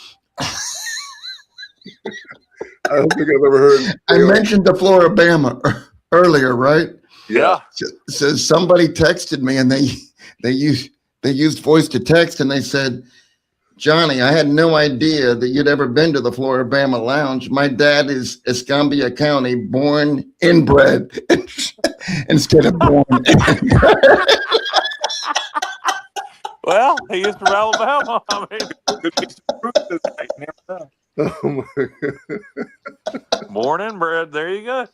I don't think I've ever heard. I mentioned the Floribama earlier, right? Yeah. So somebody texted me, and they used voice to text, and they said, "Johnny, I had no idea that you'd ever been to the Floribama Lounge. My dad is Escambia County, born inbred instead of born." Well, he is from Alabama. I mean, Could be some truth to that. You never know. Oh my born and bred. There you go.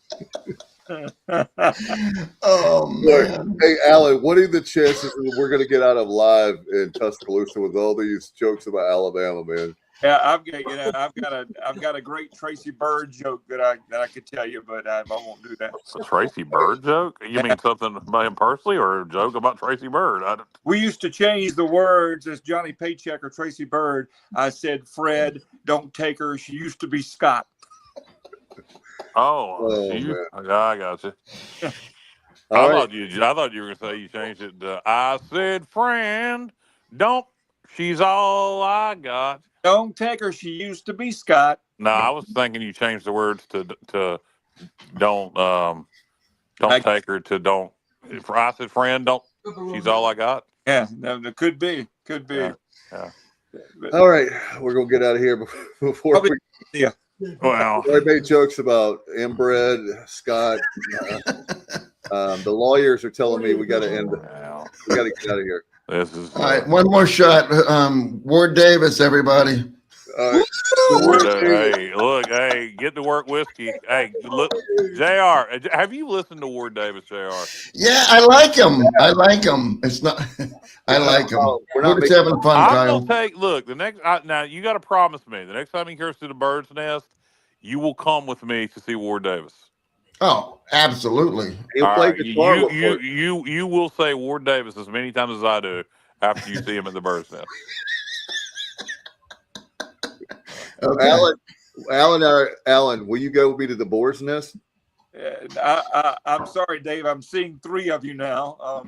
Oh Look, man! hey Alan, what are the chances that we're going to get out of live in Tuscaloosa with all these jokes about Alabama, man? Yeah, I've got a great Tracy Bird joke that I could tell you, but I won't do that. A Tracy Bird joke? You mean something about him personally, or a joke about Tracy Bird? We used to change the words as Johnny Paycheck or Tracy Bird. I said, "Fred, don't take her. She used to be Scott." Oh, you, man. I got you. All right. I thought you were gonna say you changed it to I said, "Friend, don't. She's all I got." Don't take her. She used to be Scott. No, I was thinking you changed the words to don't take her to don't. If I said, "Friend, don't. She's all I got." Yeah, that could be. Yeah. All right. We're going to get out of here before Probably, we. yeah. Well, I made jokes about inbred, Scott. The lawyers are telling me we got to end. We got to get out of here. This is All right, one more shot. Ward Davis, everybody. All right. Hey, look, hey, get to work whiskey. Hey, look, JR, have you listened to Ward Davis, JR? Yeah, I like him. I like him. It's not. I like him. We're just having fun, I'm Kyle. gonna take. Look, the next. Now you got to promise me the next time he hears to the bird's nest, you will come with me to see Ward Davis. Oh, absolutely. He'll play guitar. You will say Ward Davis as many times as I do after you see him at the bird's nest. Okay. Alan, will you go with me to the boar's nest? I'm sorry, Dave. I'm seeing 3 of you now.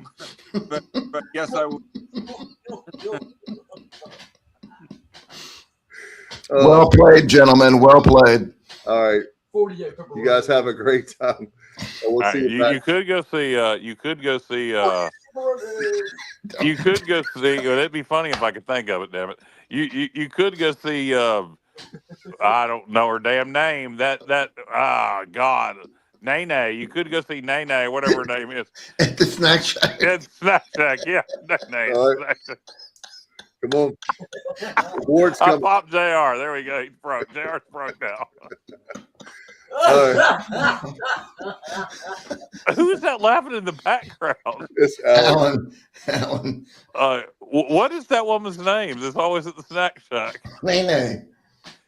But yes, I will. Well played, gentlemen. Well played. All right. You guys have a great time. We'll see you back. You could go see. You could go see. You could go see. Well, it'd be funny if I could think of it. Damn it. You could go see. I don't know her damn name. God. Nene. You could go see Nene, whatever her name is. At the Snack Shack. At Snack Shack, yeah. Nene. All right. Come on. Ward's I coming. popped JR. There we go. He's broke. JR's broke now. Who is that laughing in the background? It's Alan. What is that woman's name that's always at the Snack Shack? Nene.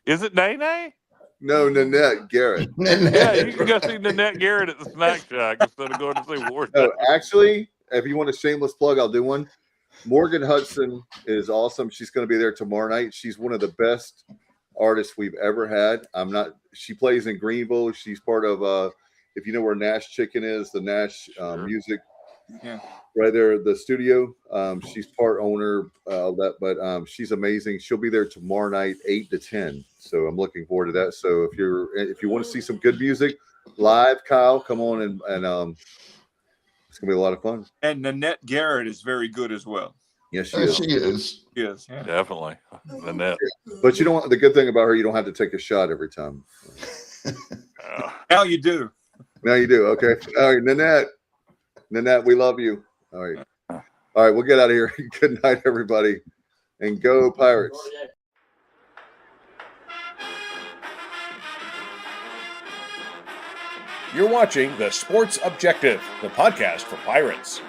Is it Nene? No, Nanette Garrett. Yeah, you can go see Nanette Garrett at the Snack Shack instead of going to see Ward. No, actually, if you want a shameless plug, I'll do one. Morgan Hudson is awesome. She's going to be there tomorrow night. She's one of the best artists we've ever had. She plays in Greenville. She's part of if you know where Nash Chicken is, the Nash music, right there, the studio. She's part owner of that, but she's amazing. She'll be there tomorrow night, 8 to 10. So I'm looking forward to that. So if you want to see some good music live, Kyle, come on and it's gonna be a lot of fun. And Nanette Garrett is very good as well. Yes, she is. She is. Yes, yeah. Definitely. Nanette. But you don't. The good thing about her, you don't have to take a shot every time. Now you do. Now you do. Okay. All right, Nanette, we love you. All right. All right, we'll get out of here. Good night, everybody, and go Pirates. You're watching The Sports Objective, the podcast for Pirates.